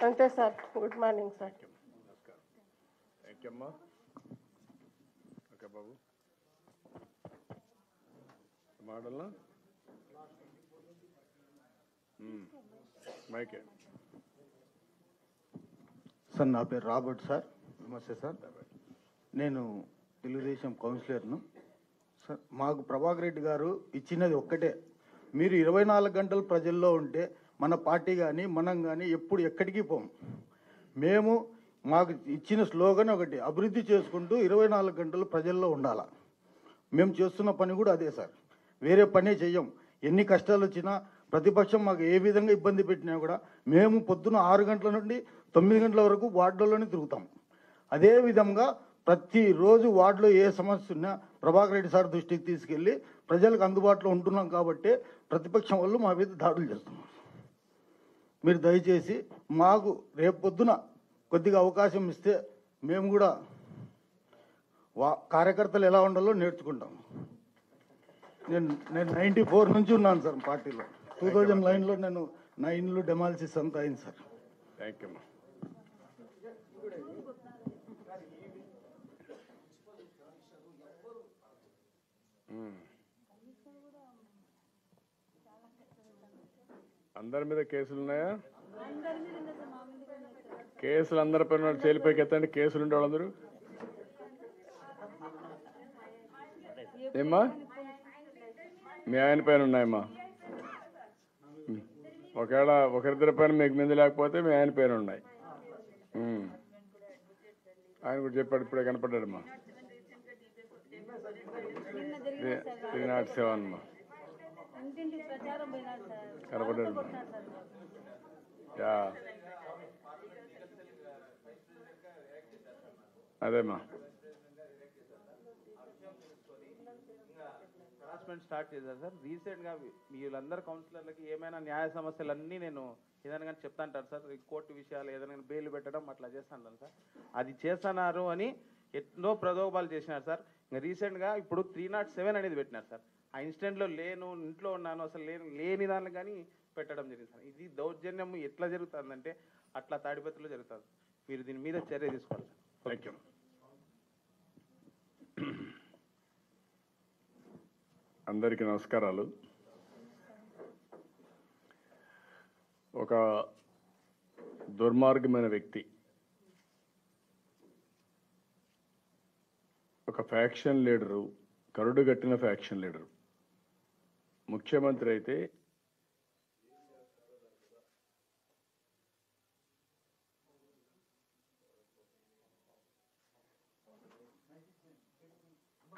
అంతే sir. Good morning sir. Sir నా పేరు రాబర్ట్ సార్. నమస్తే సార్. నేను తెలుగుదేశం కౌన్సిలర్ను సార్. మాకు ప్రభాకర్ రెడ్డి గారు ఇచ్చినది ఒక్కటే, మీరు 24 గంటలు ప్రజల్లో ఉంటే మన పార్టీ కానీ మనం కానీ ఎప్పుడు ఎక్కడికి పోం. మేము మాకు ఇచ్చిన స్లోగన్ ఒకటి, అభివృద్ధి చేసుకుంటూ 24 గంటలు ప్రజల్లో ఉండాలా. మేము చేస్తున్న పని కూడా అదే సార్, వేరే పనే చెయ్యం. ఎన్ని కష్టాలు వచ్చినా ప్రతిపక్షం మాకు ఏ విధంగా ఇబ్బంది పెట్టినా కూడా మేము పొద్దున 6 గంటల నుండి 9 గంటల వరకు వార్డులోనే తిరుగుతాం. అదే విధంగా ప్రతిరోజు వార్డులో ఏ సమస్య ఉన్నా ప్రభాకర్ రెడ్డి సార్ దృష్టికి తీసుకెళ్ళి ప్రజలకు అందుబాటులో ఉంటున్నాం కాబట్టి ప్రతిపక్షం వాళ్ళు మా మీద దాడులు చేస్తున్నారు. మీరు దయచేసి మాకు రేపు పొద్దున కొద్దిగా అవకాశం ఇస్తే మేము కూడా కార్యకర్తలు ఎలా ఉండాలో నేర్చుకుంటాం. నేను 94 నుంచి ఉన్నాను సార్ పార్టీలో. 2009లో నేను నా ఇండ్లు డెమాలిసిస్ అంతా అయింది సార్. Thank you. అందరి మీద కేసులు ఉన్నాయా? కేసులు అందరి పైన చేలిపైకి ఎత్తండి. కేసులు ఉండే వాళ్ళందరూ ఏమ్మా? మీ ఆయన పైన ఉన్నాయమ్మా. ఒకవేళ ఒకరిద్దరి పైన మీకు మీద లేకపోతే మీ ఆయన పైన ఉన్నాయి. ఆయన కూడా చెప్పాడు, ఇప్పుడే కనపడ్డాడమ్మా. 307 అమ్మా కనపడ్డాడు. అదేమ్మా హరాస్మెంట్ స్టార్ట్ చేశారు సార్. రీసెంట్గా వీళ్ళందరూ కౌన్సిలర్లకి ఏమైనా న్యాయ సమస్యలన్నీ నేను ఏదైనా కానీ చెప్తా అంటారు సార్. కోర్టు విషయాలు ఏదైనా బెయిల్ పెట్టడం అట్లా చేస్తాను సార్. అది చేస్తున్నారు అని ఎన్నో ప్రలోభాలు చేసినారు సార్. ఇంకా రీసెంట్గా ఇప్పుడు 307 అనేది పెట్టినారు సార్. ఆ ఇన్సిడెంట్లో లేను, ఇంట్లో ఉన్నాను, అసలు లేని దాన్ని కానీ పెట్టడం జరిగింది సార్. ఇది దౌర్జన్యం ఎట్లా జరుగుతుందంటే అట్లా తాడిపత్రిలో జరుగుతుంది. మీరు దీని మీద చర్య తీసుకోవాలి సార్. Thank you. అందరికీ నమస్కారాలు. ఒక దుర్మార్గమైన వ్యక్తి, ఒక ఫ్యాక్షన్ లీడరు, కరుడుగట్టిన ఫ్యాక్షన్ లీడరు ముఖ్యమంత్రి అయితే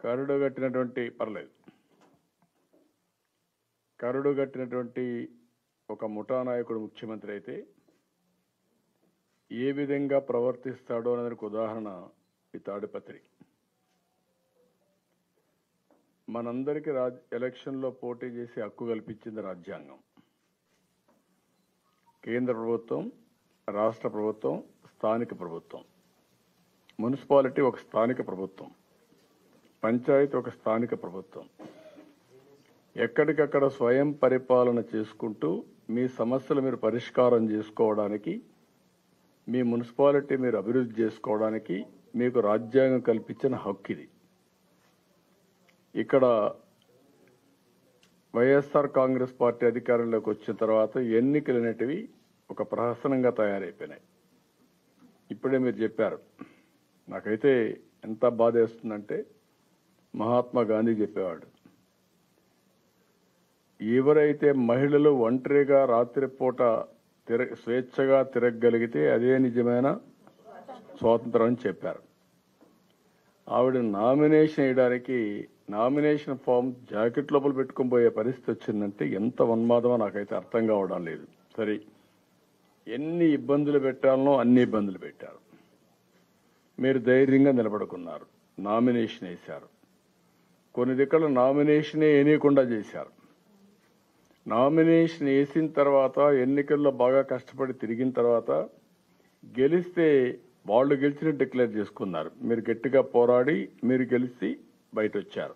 కరుడుగట్టినటువంటి ఒక ముఠా నాయకుడు ముఖ్యమంత్రి అయితే ఏ విధంగా ప్రవర్తిస్తాడో అనేదానికి ఉదాహరణ ఈ తాడిపత్రి. మనందరికీ ఎలక్షన్లో పోటీ చేసే హక్కు కల్పించింది రాజ్యాంగం. కేంద్ర ప్రభుత్వం, రాష్ట్ర ప్రభుత్వం, స్థానిక ప్రభుత్వం. మున్సిపాలిటీ ఒక స్థానిక ప్రభుత్వం, పంచాయతీ ఒక స్థానిక ప్రభుత్వం. ఎక్కడికక్కడ స్వయం పరిపాలన చేసుకుంటూ మీ సమస్యలు మీరు పరిష్కారం చేసుకోవడానికి, మీ మున్సిపాలిటీ మీరు అభివృద్ధి చేసుకోవడానికి మీకు రాజ్యాంగం కల్పించిన హక్కు ఇది. ఇక్కడ వైఎస్ఆర్ కాంగ్రెస్ పార్టీ అధికారంలోకి వచ్చిన తర్వాత ఎన్నికలు అనేటివి ఒక ప్రహసనంగా తయారైపోయినాయి. ఇప్పుడే మీరు చెప్పారు, నాకైతే ఎంత బాధ వేస్తుందంటే మహాత్మా గాంధీ చెప్పేవాడు, ఎవరైతే మహిళలు ఒంటరిగా రాత్రిపూట స్వేచ్ఛగా తిరగగలిగితే అదే నిజమైన స్వాతంత్రం అని చెప్పారు. ఆవిడ నామినేషన్ వేయడానికి నామినేషన్ ఫామ్ జాకెట్ లోపల పెట్టుకుని పోయే పరిస్థితి వచ్చిందంటే ఎంత ఉన్మాదమో నాకైతే అర్థం కావడం లేదు. సరే, ఎన్ని ఇబ్బందులు పెట్టాలనో అన్ని ఇబ్బందులు పెట్టారు. మీరు ధైర్యంగా నిలబడుకున్నారు, నామినేషన్ వేశారు. కొన్ని దగ్గర నామినేషనే వేయకుండా చేశారు. నామినేషన్ వేసిన తర్వాత ఎన్నికల్లో బాగా కష్టపడి తిరిగిన తర్వాత గెలిస్తే వాళ్ళు గెలిచినట్టు డిక్లేర్ చేసుకున్నారు. మీరు గట్టిగా పోరాడి మీరు గెలిచి బయట వచ్చారు.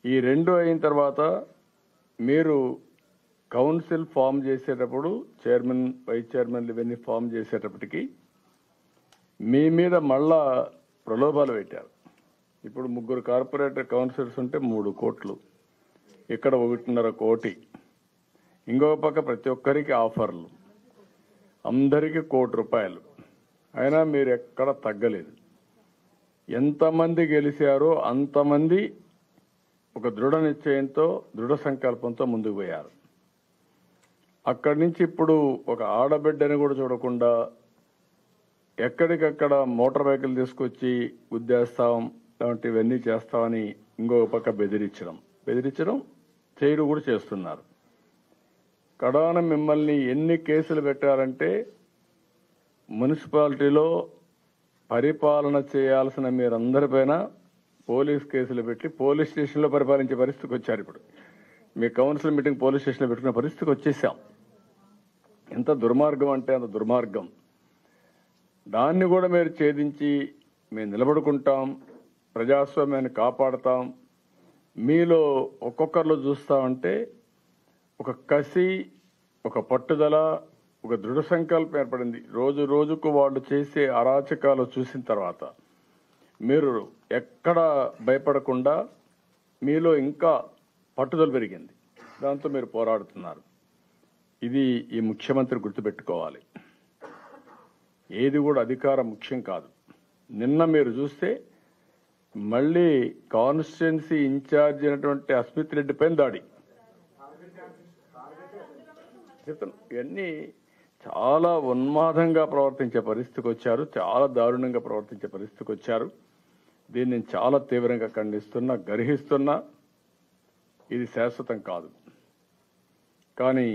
ఈ రెండు అయిన తర్వాత మీరు కౌన్సిల్ ఫామ్ చేసేటప్పుడు చైర్మన్, వైస్ చైర్మన్ ఇవన్నీ ఫామ్ చేసేటప్పటికి మీ మీద మళ్ళా ప్రలోభాలు పెట్టారు. ఇప్పుడు 3 కార్పొరేటర్ కౌన్సిలర్స్ ఉంటే 3 కోట్లు, ఇక్కడ 1.5 కోటి, ఇంకొక పక్క ప్రతి ఒక్కరికి ఆఫర్లు, అందరికీ ₹1,00,00,000. అయినా మీరు ఎక్కడ తగ్గలేదు. ఎంతమంది గెలిచారో అంతమంది ఒక దృఢ నిశ్చయంతో దృఢ సంకల్పంతో ముందుకు పోయారు. అక్కడి నుంచి ఇప్పుడు ఒక ఆడబిడ్డని కూడా చూడకుండా ఎక్కడికక్కడ మోటార్ వెహికల్ తీసుకొచ్చి గుద్దేస్తాం లాంటివన్నీ చేస్తామని ఇంకొక పక్క బెదిరించడం చేయడం కూడా చేస్తున్నారు. కడాన మిమ్మల్ని ఎన్ని కేసులు పెట్టారంటే మున్సిపాలిటీలో పరిపాలన చేయాల్సిన మీరందరిపైన పోలీస్ కేసులు పెట్టి పోలీస్ స్టేషన్లో పరిపాలించే పరిస్థితికి వచ్చారు. ఇప్పుడు మీ కౌన్సిల్ మీటింగ్ పోలీస్ స్టేషన్లో పెట్టుకునే పరిస్థితికి వచ్చేసాం. ఎంత దుర్మార్గం అంటే అంత దుర్మార్గం. దాన్ని కూడా మీరు ఛేదించి మేము నిలబడుకుంటాం, ప్రజాస్వామ్యాన్ని కాపాడతాం. మీలో ఒక్కొక్కరిలో చూస్తామంటే ఒక కసి, ఒక పట్టుదల, ఒక దృఢ సంకల్పం ఏర్పడింది. రోజు రోజుకు వాళ్ళు చేసే అరాచకాలు చూసిన తర్వాత మీరు ఎక్కడ భయపడకుండా మీలో ఇంకా పట్టుదల పెరిగింది. దాంతో మీరు పోరాడుతున్నారు. ఇది ఈ ముఖ్యమంత్రి గుర్తుపెట్టుకోవాలి. ఏది కూడా అధికారం ముఖ్యం కాదు. నిన్న మీరు చూస్తే మళ్ళీ కాన్స్టిట్యున్సీ ఇన్ఛార్జ్ అయినటువంటి అస్మిత్ రెడ్డి పైన దాడి. ఇవన్నీ చాలా ఉన్మాదంగా ప్రవర్తించే పరిస్థితికి వచ్చారు, చాలా దారుణంగా ప్రవర్తించే పరిస్థితికి వచ్చారు. దీన్ని నేను చాలా తీవ్రంగా ఖండిస్తున్నా, గర్హిస్తున్నా. ఇది శాశ్వతం కాదు. కానీ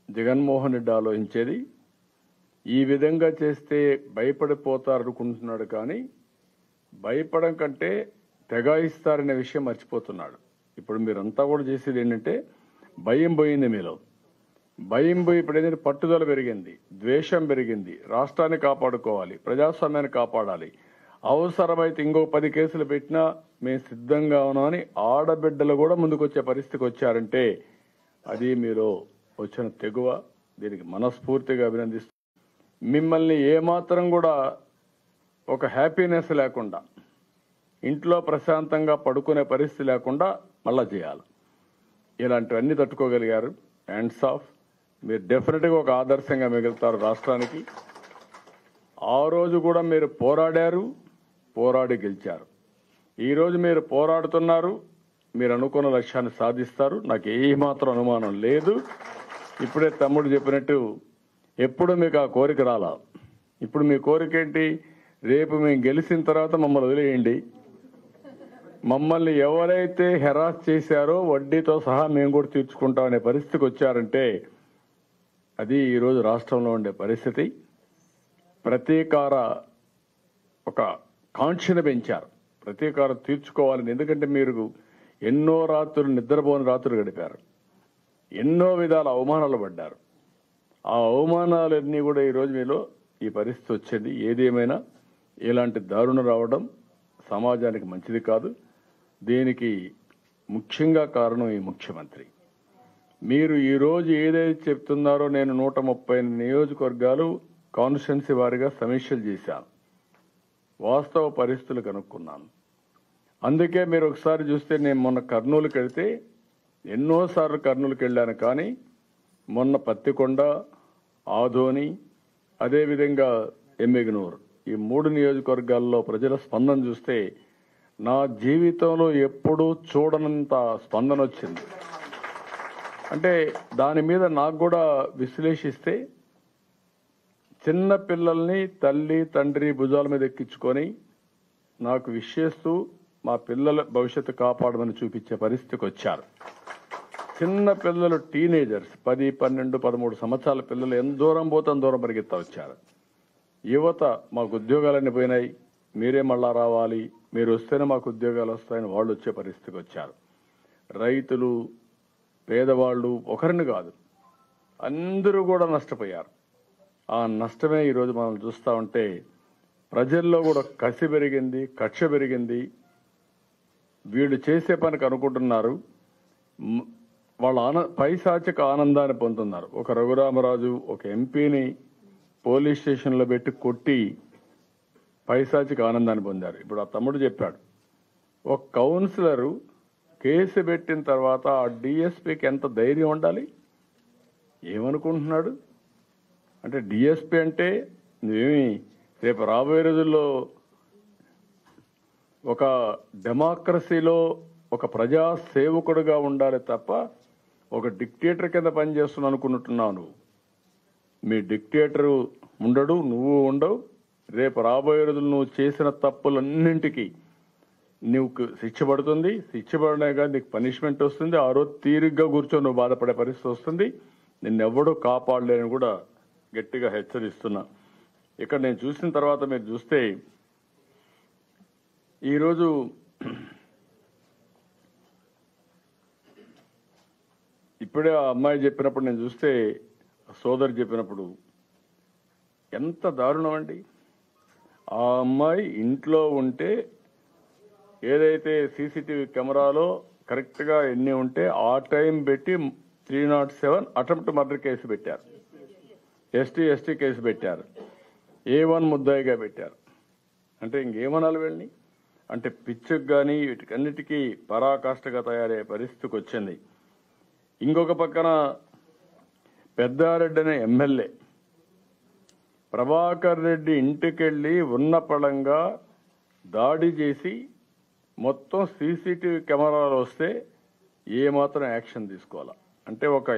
జగన్మోహన్ రెడ్డి ఆలోచించేది ఈ విధంగా చేస్తే భయపడిపోతారు అనుకుంటున్నాడు. కానీ భయపడడం కంటే తెగాయిస్తారనే విషయం మర్చిపోతున్నాడు. ఇప్పుడు మీరంతా కూడా చేసేది ఏంటంటే భయం పోయింది మీలో. భయం పోయి ఇప్పుడు ఏంటంటే పట్టుదల పెరిగింది, ద్వేషం పెరిగింది. రాష్ట్రాన్ని కాపాడుకోవాలి, ప్రజాస్వామ్యాన్ని కాపాడాలి, అవసరమైతే ఇంకో 10 కేసులు పెట్టినా మేము సిద్ధంగా ఉన్నామని ఆడబిడ్డలు కూడా ముందుకొచ్చే పరిస్థితికి వచ్చారంటే అది మీలో వచ్చిన తెగువ. దీనికి మనస్ఫూర్తిగా అభినందిస్తూ మిమ్మల్ని ఏమాత్రం కూడా ఒక హ్యాపీనెస్ లేకుండా, ఇంట్లో ప్రశాంతంగా పడుకునే పరిస్థితి లేకుండా మళ్ళా చేయాలి. ఇలాంటివన్నీ తట్టుకోగలిగారు. Hands of. మీరు డెఫినెట్గా ఒక ఆదర్శంగా మిగులుతారు రాష్ట్రానికి. ఆ రోజు కూడా మీరు పోరాడారు, పోరాడి గెలిచారు. ఈరోజు మీరు పోరాడుతున్నారు, మీరు అనుకున్న లక్ష్యాన్ని సాధిస్తారు. నాకు ఏమాత్రం అనుమానం లేదు. ఇప్పుడే తమ్ముడు చెప్పినట్టు ఎప్పుడు మీకు ఆ కోరిక రాలా. ఇప్పుడు మీ కోరిక ఏంటి? రేపు మేము గెలిచిన తర్వాత మమ్మల్ని వదిలేయండి, మమ్మల్ని ఎవరైతే హెరాస్ చేశారో వడ్డీతో సహా మేము కూడా తీర్చుకుంటాం అనే పరిస్థితికి వచ్చారంటే అది ఈరోజు రాష్ట్రంలో ఉండే పరిస్థితి. ప్రతీకార ఒక కాంక్షను పెంచారు, ప్రతీకారం తీర్చుకోవాలని. ఎందుకంటే మీరు ఎన్నో రాత్రులు నిద్రపోని రాత్రులు గడిపారు, ఎన్నో విధాల అవమానాలు పడ్డారు. ఆ అవమానాలన్నీ కూడా ఈరోజు మీలో ఈ పరిస్థితి వచ్చింది. ఏదేమైనా ఇలాంటి దారుణం రావడం సమాజానికి మంచిది కాదు. దీనికి ముఖ్యంగా కారణం ఈ ముఖ్యమంత్రి. మీరు ఈరోజు ఏదైతే చెప్తున్నారో, నేను 130 నియోజకవర్గాలు కాన్స్టిట్యున్సీ వారిగా సమీక్షలు చేశాను, వాస్తవ పరిస్థితులు కనుక్కున్నాను. అందుకే మీరు ఒకసారి చూస్తే నేను మొన్న కర్నూలుకి వెళ్తే ఎన్నోసార్లు కర్నూలుకి వెళ్ళాను. కానీ మొన్న పత్తికొండ, ఆదోని, అదేవిధంగా ఎమ్మిగనూరు, ఈ 3 నియోజకవర్గాల్లో ప్రజల స్పందన చూస్తే నా జీవితంలో ఎప్పుడూ చూడనంత స్పందన వచ్చింది. అంటే దాని మీద నాకు కూడా విశ్లేషిస్తే చిన్న పిల్లల్ని తల్లి తండ్రి భుజాల మీద ఎక్కించుకొని నాకు విష్ చేస్తూ మా పిల్లల భవిష్యత్తు కాపాడమని చూపించే పరిస్థితికి వచ్చారు. చిన్న పిల్లలు, టీనేజర్స్, 10, 12, 13 సంవత్సరాల పిల్లలు ఎంత దూరం పోతే అంత దూరం పరిగెత్తా వచ్చారు. యువత మాకు ఉద్యోగాలన్నీ పోయినాయి, మీరే మళ్ళా రావాలి, మీరు వస్తేనే మాకు ఉద్యోగాలు వస్తాయని వాళ్ళు వచ్చే పరిస్థితికి వచ్చారు. రైతులు, పేదవాళ్ళు, ఒకరిని కాదు అందరూ కూడా నష్టపోయారు. ఆ నష్టమే ఈరోజు మనం చూస్తూ ఉంటే ప్రజల్లో కూడా కసి పెరిగింది, కక్ష పెరిగింది. వీళ్ళు చేసే పనికి అనుకుంటున్నారు, వాళ్ళ పైశాచిక ఆనందాన్ని పొందుతున్నారు. ఒక రఘురామరాజు ఒక ఎంపీని పోలీస్ స్టేషన్లో పెట్టి కొట్టి పైశాచిక ఆనందాన్ని పొందారు. ఇప్పుడు ఆ తమ్ముడు చెప్పాడు, ఒక కౌన్సిలరు కేసు పెట్టిన తర్వాత ఆ డిఎస్పీకి ఎంత ధైర్యం ఉండాలి. ఏమనుకుంటున్నాడు అంటే డిఎస్పీ అంటే నువ్వేమి రేపు రాబోయే రోజుల్లో ఒక డెమోక్రసీలో ఒక ప్రజా సేవకుడుగా ఉండాలి తప్ప ఒక డిక్టేటర్ కింద పనిచేస్తున్నా అనుకుంటున్నావు నువ్వు. మీ డిక్టేటరు ఉండడు, నువ్వు ఉండవు. రేపు రాబోయే రోజులు నువ్వు చేసిన తప్పులన్నింటికి నువ్వు శిక్ష పడుతుంది. శిక్ష పడినాక నీకు పనిష్మెంట్ వస్తుంది. ఆ రోజు తీరిగ్గా కూర్చొని నువ్వు బాధపడే పరిస్థితి వస్తుంది. నిన్నెవ్వడూ కాపాడలేని కూడా గట్టిగా హెచ్చరిస్తున్నా. ఇక్కడ నేను చూసిన తర్వాత మీరు చూస్తే ఈరోజు ఇప్పుడే ఆ అమ్మాయి చెప్పినప్పుడు నేను చూస్తే సోదరు చెప్పినప్పుడు ఎంత దారుణం అండి. ఆ అమ్మాయి ఇంట్లో ఉంటే ఏదైతే సీసీటీవీ కెమెరాలో కరెక్ట్గా ఎన్ని ఉంటే ఆ టైం పెట్టి 307 అటెంప్ట్ మర్డర్ కేసు పెట్టారు. ఎస్టీ కేసు పెట్టారు. A1 ముద్దాయిగా పెట్టారు. అంటే ఇంకేమనాలి వెళ్ళి అంటే పిచ్చుకు కానీ వీటికన్నిటికీ పరాకాష్ఠగా తయారయ్యే పరిస్థితికి వచ్చింది. ఇంకొక పక్కన పెద్దారెడ్డి అనే ఎమ్మెల్యే ప్రభాకర్ రెడ్డి ఇంటికెళ్ళి ఉన్న పళంగా దాడి చేసి మొత్తం సీసీటీవీ కెమెరాలు వస్తే ఏమాత్రం యాక్షన్ తీసుకోవాలా? అంటే ఒక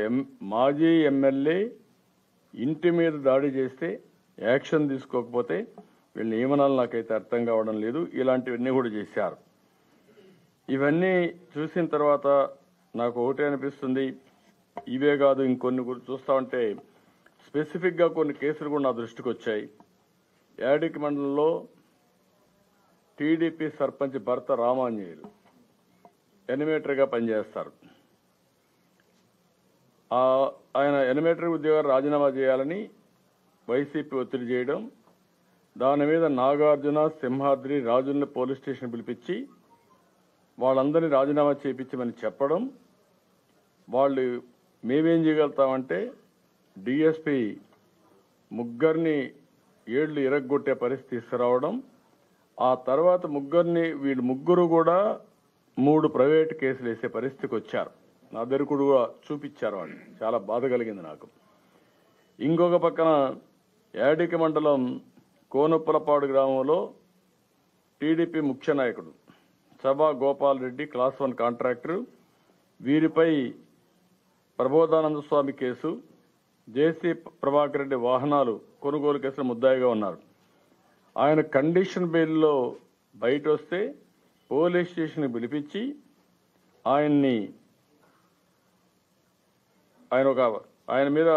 మాజీ ఎమ్మెల్యే ఇంటి మీద దాడి చేస్తే యాక్షన్ తీసుకోకపోతే వీళ్ళని ఏమనాలి నాకైతే అర్థం కావడం లేదు. ఇలాంటివన్నీ కూడా చేశారు. ఇవన్నీ చూసిన తర్వాత నాకు ఒకటే అనిపిస్తుంది, ఇవే కాదు ఇంకొన్ని చూస్తా ఉంటే స్పెసిఫిక్గా కొన్ని కేసులు కూడా నా దృష్టికి వచ్చాయి. యాడికి మండలంలో టీడీపీ సర్పంచ్ భర్త రామాంజనేయులు ఎనిమేటర్గా పనిచేస్తారు. ఆయన ఎనిమేటర్ ఉద్యోగాలు రాజీనామా చేయాలని వైసీపీ ఒత్తిడి చేయడం, దాని మీద నాగార్జున, సింహాద్రి, రాజుల్ని పోలీస్ స్టేషన్ పిలిపించి వాళ్ళందరినీ రాజీనామా చేయించమని చెప్పడం, వాళ్ళు మేమేం చేయగలుగుతామంటే డిఎస్పీ ముగ్గురిని ఏళ్లు ఇరగ్గొట్టే పరిస్థితి తీసుకురావడం, ఆ తర్వాత వీళ్ళు ముగ్గురు కూడా 3 ప్రైవేట్ కేసులు వేసే పరిస్థితికి వచ్చారు. నా దగ్గర కూడా చూపించారు. వాళ్ళు చాలా బాధ కలిగింది నాకు. ఇంకొక పక్కన యాడికి మండలం కోనప్పలపాడు గ్రామంలో టీడీపీ ముఖ్య నాయకుడు సభా గోపాల్ రెడ్డి క్లాస్ 1 కాంట్రాక్టర్, వీరిపై ప్రబోధానంద స్వామి కేసు, జేసీ ప్రభాకర్ రెడ్డి వాహనాలు కొనుగోలు కేసులో ముద్దాయిగా ఉన్నారు. ఆయన కండిషన్ బెయిల్లో బయట వస్తే పోలీస్ స్టేషన్కి పిలిపించి ఆయన మీద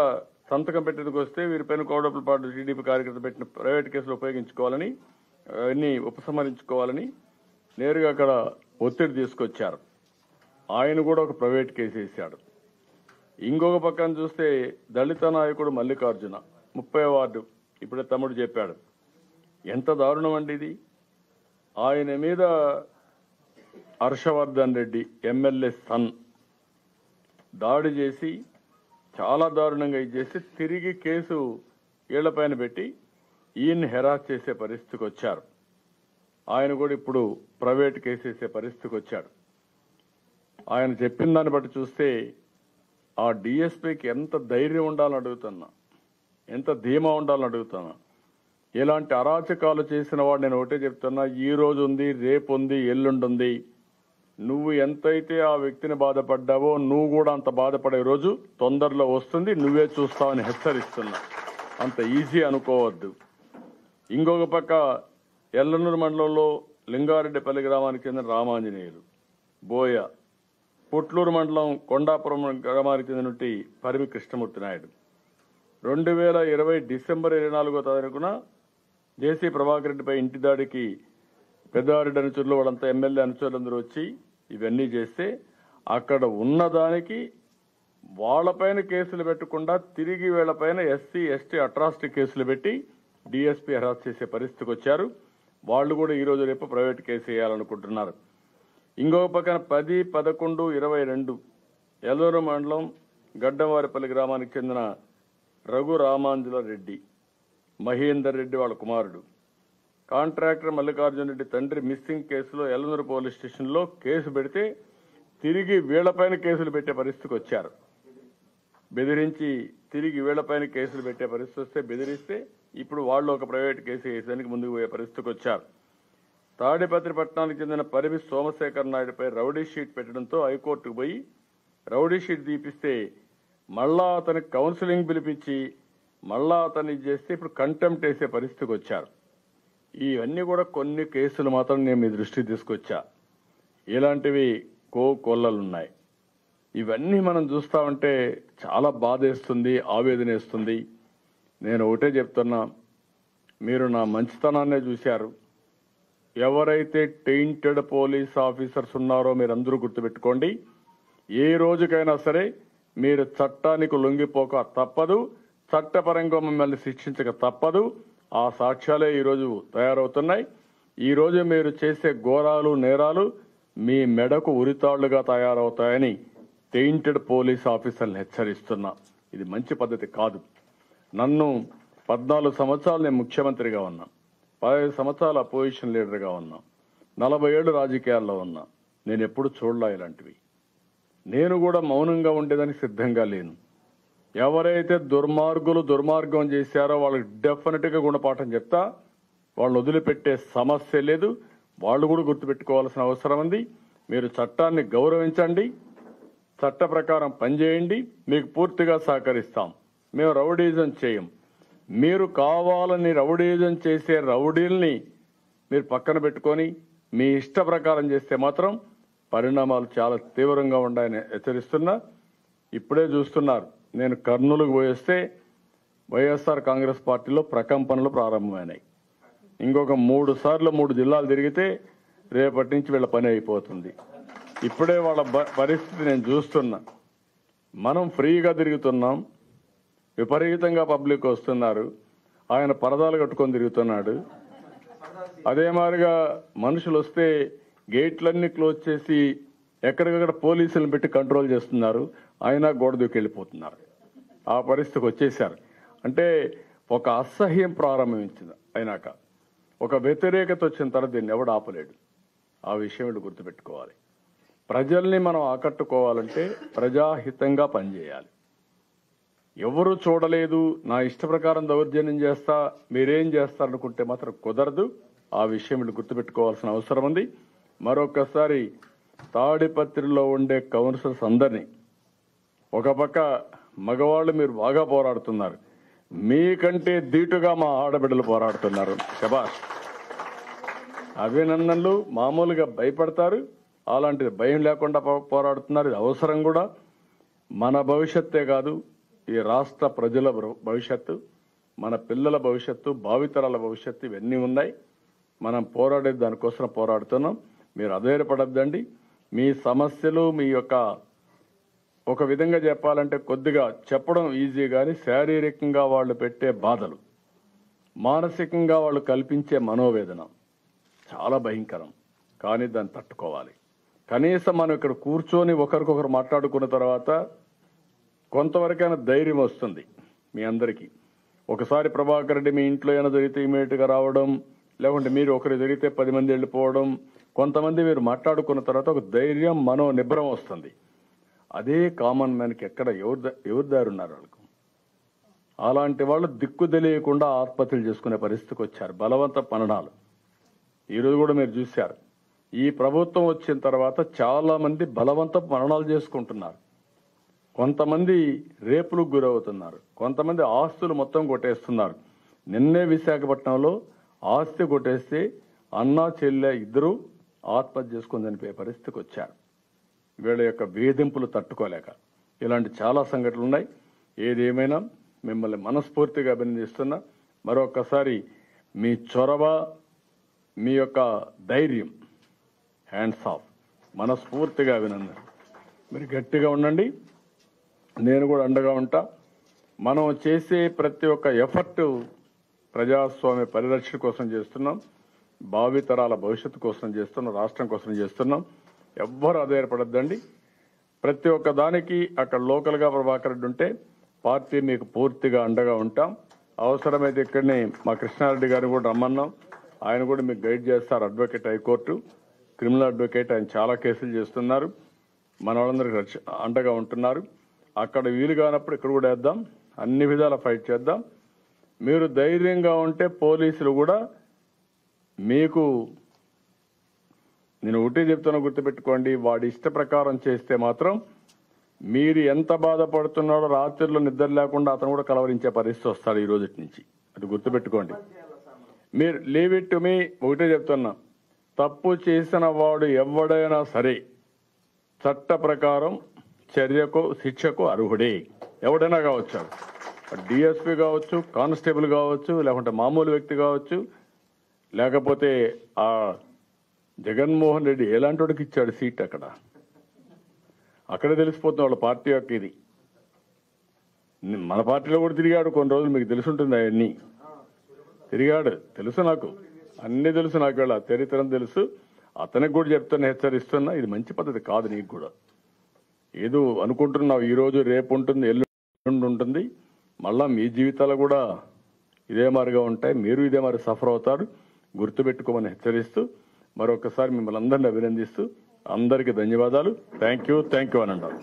సంతకం పెట్టేందుకు వస్తే వీరిపైన కోడపలపాటు టీడీపీ కార్యకర్త పెట్టిన ప్రైవేట్ కేసులు ఉపయోగించుకోవాలని, అవన్నీ ఉపసంహరించుకోవాలని నేరుగా అక్కడ ఒత్తిడి తీసుకొచ్చారు. ఆయన కూడా ఒక ప్రైవేట్ కేసు వేశాడు. ఇంకొక పక్కన చూస్తే దళిత నాయకుడు మల్లికార్జున 30వ వార్డు, ఇప్పుడే తమ్ముడు చెప్పాడు, ఎంత దారుణం అండి ఇది. ఆయన మీద హర్షవర్ధన్ రెడ్డి ఎమ్మెల్యే సన్ దాడి చేసి చాలా దారుణంగా ఇచ్చేసి తిరిగి కేసు ఈళ్లపైన పెట్టి ఈయన్ని హెరాస్ చేసే పరిస్థితికి వచ్చారు. ఆయన కూడా ఇప్పుడు ప్రైవేట్ కేసు వేసే పరిస్థితికి వచ్చాడు. ఆయన చెప్పిన దాన్ని బట్టి చూస్తే ఆ డిఎస్పీకి ఎంత ధైర్యం ఉండాలని అడుగుతున్నా, ఎంత ధీమా ఉండాలని అడుగుతున్నా. ఇలాంటి అరాచకాలు చేసిన వాడు నేను ఒకటే చెప్తున్నా, ఈ రోజు ఉంది, రేపు ఉంది, ఎల్లుండుంది. నువ్వు ఎంతైతే ఆ వ్యక్తిని బాధపడ్డావో నువ్వు కూడా అంత బాధపడే రోజు తొందరలో వస్తుంది, నువ్వే చూస్తావని హెచ్చరిస్తున్నా. అంత ఈజీ అనుకోవద్దు. ఇంకొక పక్క ఎల్లనూరు మండలంలో లింగారెడ్డిపల్లి గ్రామానికి చెందిన రామాంజనేయులు, బోయ, పుట్లూరు మండలం కొండాపురం గ్రామానికి చెందినటువంటి పరిమి కృష్ణమూర్తి నాయుడు 2020 డిసెంబర్ 24వ తారీఖున జేసీ ప్రభాకర్ రెడ్డిపై ఇంటి దాడికి పెద్దారెడ్డి అనుచరులు వాళ్ళంతా ఎమ్మెల్యే అనుచరులందరూ వచ్చి ఇవన్నీ చేస్తే అక్కడ ఉన్నదానికి వాళ్ళపైన కేసులు పెట్టకుండా తిరిగి వీళ్ళపైన ఎస్సీ ఎస్టీ అట్రాసిటీ కేసులు పెట్టి డిఎస్పీ హెరాస్ చేసే పరిస్థితికి వచ్చారు. వాళ్ళు కూడా ఈ రోజు రేపు ప్రైవేట్ కేసు వేయాలనుకుంటున్నారు. ఇంకొక పక్కన 10, 11, 22 ఎల్లూరు మండలం గడ్డవారిపల్లి గ్రామానికి చెందిన రఘు రామాంజుల రెడ్డి, మహేందర్ రెడ్డి వాళ్ళ కుమారుడు, కాంట్రాక్టర్ మల్లికార్జున రెడ్డి తండ్రి మిస్సింగ్ కేసులో ఎల్లనూరు పోలీస్ స్టేషన్లో కేసు పెడితే తిరిగి వీళ్లపైన కేసులు పెట్టే పరిస్థితికి వచ్చారు. బెదిరించి తిరిగి వీళ్లపైన కేసులు పెట్టే పరిస్థితి వస్తే బెదిరిస్తే ఇప్పుడు వాళ్ళు ఒక ప్రైవేట్ కేసు వేసేందుకు ముందుకు పోయే పరిస్థితికి వచ్చారు. తాడిపత్రి పట్టణానికి చెందిన పరిమి సోమశేఖర్ నాయుడుపై రౌడీ షీట్ పెట్టడంతో హైకోర్టుకు పోయి రౌడీ షీట్ తీపిస్తే మళ్ళా అతనికి కౌన్సిలింగ్ పిలిపించి మళ్ళా అతన్ని చేస్తే ఇప్పుడు కంటెంప్ట్ వేసే పరిస్థితికి వచ్చారు. ఇవన్నీ కూడా కొన్ని కేసులు మాత్రం నేను మీ దృష్టికి తీసుకొచ్చా. ఇలాంటివి కోకొల్లలున్నాయి. ఇవన్నీ మనం చూస్తా ఉంటే చాలా బాధేస్తుంది, ఆవేదనేస్తుంది. నేను ఒకటే చెప్తున్నా, మీరు నా మంచితనాన్నే చూశారు. ఎవరైతే టెయింటెడ్ పోలీస్ ఆఫీసర్స్ ఉన్నారో మీరందరూ గుర్తుపెట్టుకోండి. ఏ రోజుకైనా సరే మీరు చట్టానికి లొంగిపోక తప్పదు, చట్టపరంగా మిమ్మల్ని శిక్షించక తప్పదు. ఆ సాక్ష్యాలే ఈరోజు తయారవుతున్నాయి. ఈరోజు మీరు చేసే ఘోరాలు, నేరాలు మీ మెడకు ఉరితాళ్లుగా తయారవుతాయని టెయింటెడ్ పోలీస్ ఆఫీసర్లను హెచ్చరిస్తున్నా. ఇది మంచి పద్ధతి కాదు. నన్ను 14 సంవత్సరాలు నేను ముఖ్యమంత్రిగా ఉన్నా, 15 సంవత్సరాలు అపోజిషన్ లీడర్గా ఉన్నా, 40 ఏళ్ళు రాజకీయాల్లో ఉన్నా. నేను ఎప్పుడు చూడలా ఇలాంటివి. నేను కూడా మౌనంగా ఉండేదానికి సిద్ధంగా లేను. ఎవరైతే దుర్మార్గం చేశారో వాళ్ళకి డెఫినెట్గా గుణపాఠం చెప్తా. వాళ్ళు వదిలిపెట్టే సమస్య లేదు. వాళ్ళు కూడా గుర్తుపెట్టుకోవాల్సిన అవసరం ఉంది. మీరు చట్టాన్ని గౌరవించండి, చట్ట ప్రకారం పనిచేయండి. మీకు పూర్తిగా సహకరిస్తాం. మేము రౌడీజం చేయం. మీరు కావాలని రౌడీజం చేసే రౌడీల్ని మీరు పక్కన పెట్టుకొని మీ ఇష్ట ప్రకారం చేస్తే మాత్రం పరిణామాలు చాలా తీవ్రంగా ఉన్నాయని హెచ్చరిస్తున్నా. ఇప్పుడే చూస్తున్నారు, నేను కర్నూలుకు పోయేస్తే వైఎస్ఆర్ కాంగ్రెస్ పార్టీలో ప్రకంపనలు ప్రారంభమైనాయి. ఇంకొక 3 సార్లు 3 జిల్లాలు తిరిగితే రేపటి నుంచి వీళ్ళ పని అయిపోతుంది. ఇప్పుడే వాళ్ళ పరిస్థితి నేను చూస్తున్నా. మనం ఫ్రీగా తిరుగుతున్నాం, విపరీతంగా పబ్లిక్ వస్తున్నారు. ఆయన పరదాలు కట్టుకొని తిరుగుతున్నాడు. అదే మాదిరిగా మనుషులు వస్తే గేట్లన్నీ క్లోజ్ చేసి ఎక్కడికక్కడ పోలీసులను పెట్టి కంట్రోల్ చేస్తున్నారు. ఆయన గోడ దూకి వెళ్ళిపోతున్నారు. ఆ పరిస్థితికి వచ్చేసారు. అంటే ఒక అసహ్యం ప్రారంభించింది. అయినాక ఒక వ్యతిరేకత వచ్చిన తర్వాత దీన్ని ఎవడు ఆపలేడు. ఆ విషయం వీళ్ళు గుర్తుపెట్టుకోవాలి. ప్రజల్ని మనం ఆకట్టుకోవాలంటే ప్రజాహితంగా పనిచేయాలి. ఎవరు చూడలేదు, నా ఇష్ట ప్రకారం దౌర్జన్యం చేస్తా, మీరేం చేస్తారనుకుంటే మాత్రం కుదరదు. ఆ విషయం వీళ్ళు గుర్తుపెట్టుకోవాల్సిన అవసరం ఉంది. మరొకసారి తాడిపత్రిలో ఉండే కౌన్సిలర్స్ అందరినీ, ఒక పక్క మగవాళ్ళు మీరు బాగా పోరాడుతున్నారు, మీకంటే ధీటుగా మా ఆడబిడ్డలు పోరాడుతున్నారు. శబాష్, అభినందనలు. మామూలుగా భయపడతారు, అలాంటిది భయం లేకుండా పోరాడుతున్నారు. ఇది అవసరం కూడా. మన భవిష్యత్తే కాదు, ఈ రాష్ట్ర ప్రజల భవిష్యత్తు, మన పిల్లల భవిష్యత్తు, భావితరాల భవిష్యత్తు ఇవన్నీ ఉన్నాయి. మనం పోరాడే దానికోసం పోరాడుతున్నాం. మీరు అధైర్యపడద్దండి. మీ సమస్యలు మీ యొక్క ఒక విధంగా చెప్పాలంటే కొద్దిగా చెప్పడం ఈజీ, కానీ శారీరకంగా వాళ్ళు పెట్టే బాధలు, మానసికంగా వాళ్ళు కల్పించే మనోవేదన చాలా భయంకరం. కానీ దాన్ని తట్టుకోవాలి. కనీసం మనం ఇక్కడ కూర్చొని ఒకరికొకరు మాట్లాడుకున్న తర్వాత కొంతవరకైనా ధైర్యం వస్తుంది మీ అందరికీ. ఒకసారి ప్రభాకర్ రెడ్డి మీ ఇంట్లో ఏమైనా జరిగితే ఇమీడియట్గా రావడం, లేకుంటే మీరు ఒకరు జరిగితే 10 మంది వెళ్ళిపోవడం, కొంతమంది మీరు మాట్లాడుకున్న తర్వాత ఒక ధైర్యం, మనో నిబ్రం వస్తుంది. అదే కామన్ మ్యాన్కి ఎక్కడ ఎవరు దారి ఉన్నారు వాళ్ళకు. అలాంటి వాళ్ళు దిక్కు తెలియకుండా ఆత్మహత్యలు చేసుకునే పరిస్థితికి వచ్చారు. బలవంత పనడాలు ఈరోజు కూడా మీరు చూశారు. ఈ ప్రభుత్వం వచ్చిన తర్వాత చాలా మంది బలవంత మరణాలు చేసుకుంటున్నారు. కొంతమంది రేపులకు గురవుతున్నారు. కొంతమంది ఆస్తులు మొత్తం కొట్టేస్తున్నారు. నిన్నే విశాఖపట్నంలో ఆస్తి కొట్టేస్తే అన్నా చెల్లె ఇద్దరు ఆత్మహత్య చేసుకుని చనిపోయే పరిస్థితికి వచ్చారు. వీళ్ళ యొక్క వేధింపులు తట్టుకోలేక ఇలాంటి చాలా సంఘటనలు ఉన్నాయి. ఏదేమైనా మిమ్మల్ని మనస్ఫూర్తిగా అభినందిస్తున్నా. మరొకసారి మీ చొరవ, మీ యొక్క ధైర్యం, హ్యాండ్స్ ఆఫ్, మనస్ఫూర్తిగా అభినందన. మీరు గట్టిగా ఉండండి, నేను కూడా అండగా ఉంటా. మనం చేసే ప్రతి ఒక్క ఎఫర్ట్ ప్రజాస్వామ్య పరిరక్షణ కోసం చేస్తున్నాం, భావితరాల భవిష్యత్తు కోసం చేస్తున్నాం, రాష్ట్రం కోసం చేస్తున్నాం. ఎవ్వరు అధైర్యపడద్దండి. ప్రతి ఒక్క దానికి అక్కడ లోకల్గా ప్రభాకర్ రెడ్డి ఉంటే పార్టీ మీకు పూర్తిగా అండగా ఉంటాం. అవసరమైతే ఇక్కడనే మా కృష్ణారెడ్డి గారిని కూడా రమ్మన్నాం. ఆయన కూడా మీకు గైడ్ చేస్తారు. అడ్వకేట్, హైకోర్టు క్రిమినల్ అడ్వకేట్, ఆయన చాలా కేసులు చేస్తున్నారు. మన వాళ్ళందరికీ అండగా ఉంటున్నారు. అక్కడ వీలు కానప్పుడు ఇక్కడ కూడా వేద్దాం, అన్ని విధాల ఫైట్ చేద్దాం. మీరు ధైర్యంగా ఉంటే పోలీసులు కూడా మీకు నేను ఒకటే చెప్తున్నా, గుర్తుపెట్టుకోండి, వాడి ఇష్ట ప్రకారం చేస్తే మాత్రం మీరు ఎంత బాధపడుతున్నాడో రాత్రిలో నిద్ర లేకుండా అతను కూడా కలవరించే పరిస్థితి వస్తాడు ఈ రోజు నుంచి. అది గుర్తుపెట్టుకోండి. మీరు లీవ్ ఇట్ టు మీ. ఒకటే చెప్తున్నా, తప్పు చేసిన వాడు ఎవడైనా సరే చట్ట ప్రకారం చర్యకు శిక్షకు అర్హుడే. ఎవడైనా కావచ్చు, డిఎస్పీ కావచ్చు, కానిస్టేబుల్ కావచ్చు, లేకుంటే మామూలు వ్యక్తి కావచ్చు, లేకపోతే ఆ జగన్మోహన్ రెడ్డి ఎలాంటి వాడికి ఇచ్చాడు సీట్ అక్కడే తెలిసిపోతుంది వాళ్ళ పార్టీ యొక్క ఇది. మన పార్టీలో కూడా తిరిగాడు కొన్ని రోజులు, మీకు తెలుసుంటుంది అవన్నీ. తిరిగాడు, తెలుసు నాకు, అన్నీ తెలుసు నాకు, వాళ్ళ చరిత్ర తెలుసు. అతనికి కూడా చెప్తున్నా, హెచ్చరిస్తున్నా, ఇది మంచి పద్ధతి కాదు. నీకు కూడా ఏదో అనుకుంటున్నావు, ఈ రోజు రేపు ఉంటుంది, ఎల్లుండి ఉంటుంది, మళ్ళా మీ జీవితాలు కూడా ఇదే మారిగా ఉంటాయి, మీరు ఇదే మరి సఫర్ అవుతారు. గుర్తుపెట్టుకోమని హెచ్చరిస్తూ మరొకసారి మిమ్మల్ని అందరినీ అభినందిస్తూ అందరికీ ధన్యవాదాలు. థ్యాంక్ యూ అని అంటారు.